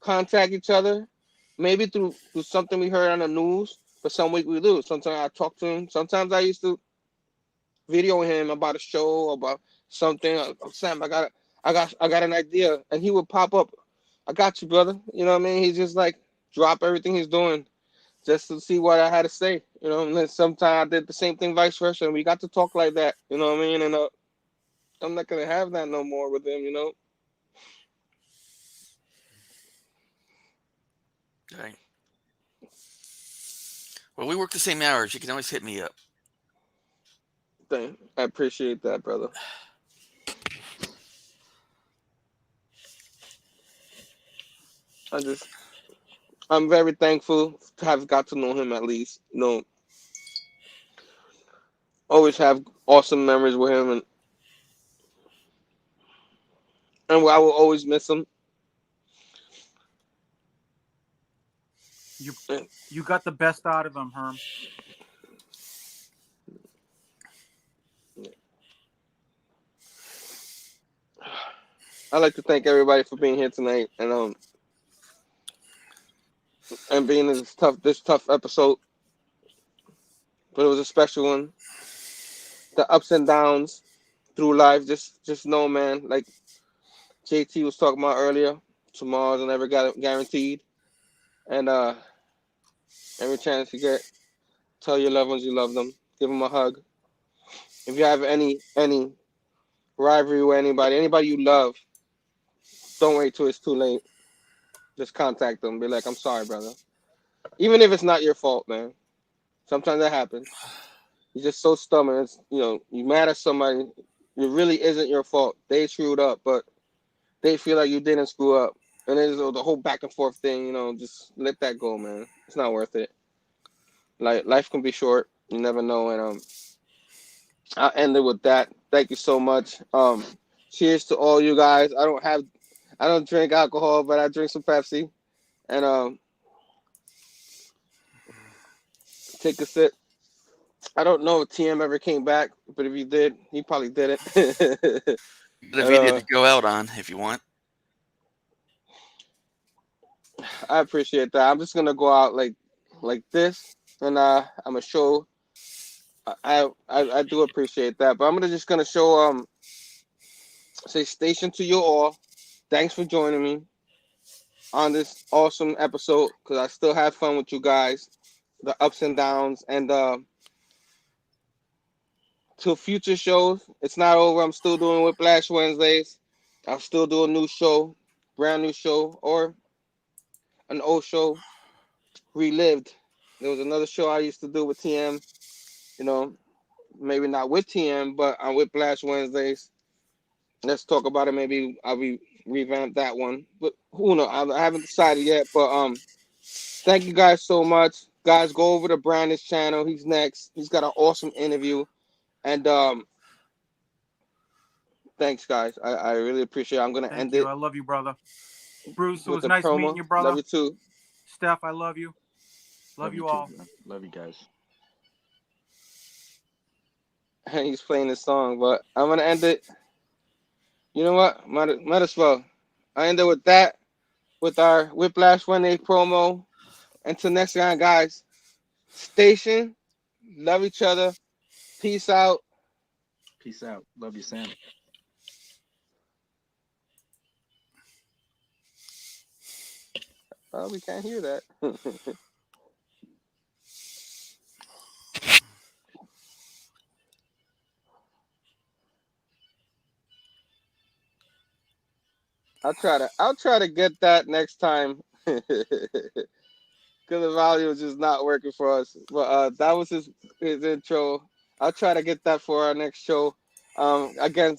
contact each other. Maybe through something we heard on the news, but some week we do. Sometimes I talk to him. Sometimes I used to video him about a show, about something. Oh, Sam, I got an idea, and he would pop up. I got you, brother. You know what I mean? He just like drop everything he's doing just to see what I had to say. You know, and then sometimes I did the same thing, vice versa, and we got to talk like that. You know what I mean? And I'm not gonna have that no more with him. You know. All right. Well, we work the same hours. You can always hit me up. I appreciate that, brother. I'm very thankful to have got to know him at least. You know, always have awesome memories with him, and I will always miss him. You got the best out of him, Herm. I'd like to thank everybody for being here tonight and being in this tough episode. But it was a special one. The ups and downs through life, just know, man. Like JT was talking about earlier, tomorrow's never got guaranteed, and every chance you get, tell your loved ones you love them, give them a hug. If you have any rivalry with anybody you love, don't wait till it's too late. Just contact them. Be like, I'm sorry, brother. Even if it's not your fault, man. Sometimes that happens. You're just so stubborn. You mad at somebody. It really isn't your fault. They screwed up, but they feel like you didn't screw up. And then the whole back and forth thing, just let that go, man. It's not worth it. Like life can be short. You never know. And I'll end it with that. Thank you so much. Cheers to all you guys. I don't drink alcohol, but I drink some Pepsi. And take a sip. I don't know if TM ever came back, but if he did, he probably didn't. The video to go out on if you want. I appreciate that. I'm just gonna go out like this, and I'm gonna show. I do appreciate that, but I'm just gonna show say station to you all. Thanks for joining me on this awesome episode because I still have fun with you guys, the ups and downs, and to future shows. It's not over. I'm still doing Whiplash Wednesdays. I'll still do a new show, brand new show, or an old show relived. There was another show I used to do with TM. Maybe not with TM, but on Whiplash Wednesdays. Let's talk about it. Maybe I'll revamp that one. But who knows? I haven't decided yet. But thank you guys so much. Guys, go over to Brandon's channel. He's next. He's got an awesome interview. And Thanks, guys. I really appreciate it. I'm gonna Thank end you. it I love you, brother. Bruce, it with was the nice promo. meeting you, brother. Love you too. Steph, I love you. Love you too, all. bro. Love you guys. And he's playing this song, but I'm gonna end it. You know what? Might as well. I end it with that, with our Whiplash 1A promo. Until next time, guys. Station. Love each other. Peace out. Peace out. Love you, Sam. Oh, we can't hear that. I'll try to get that next time. Because the volume is just not working for us. But that was his intro. I'll try to get that for our next show. Again,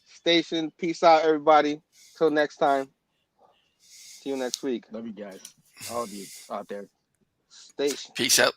station. Peace out, everybody. Till next time. See you next week. Love you guys. All of you out there. Station. Peace out.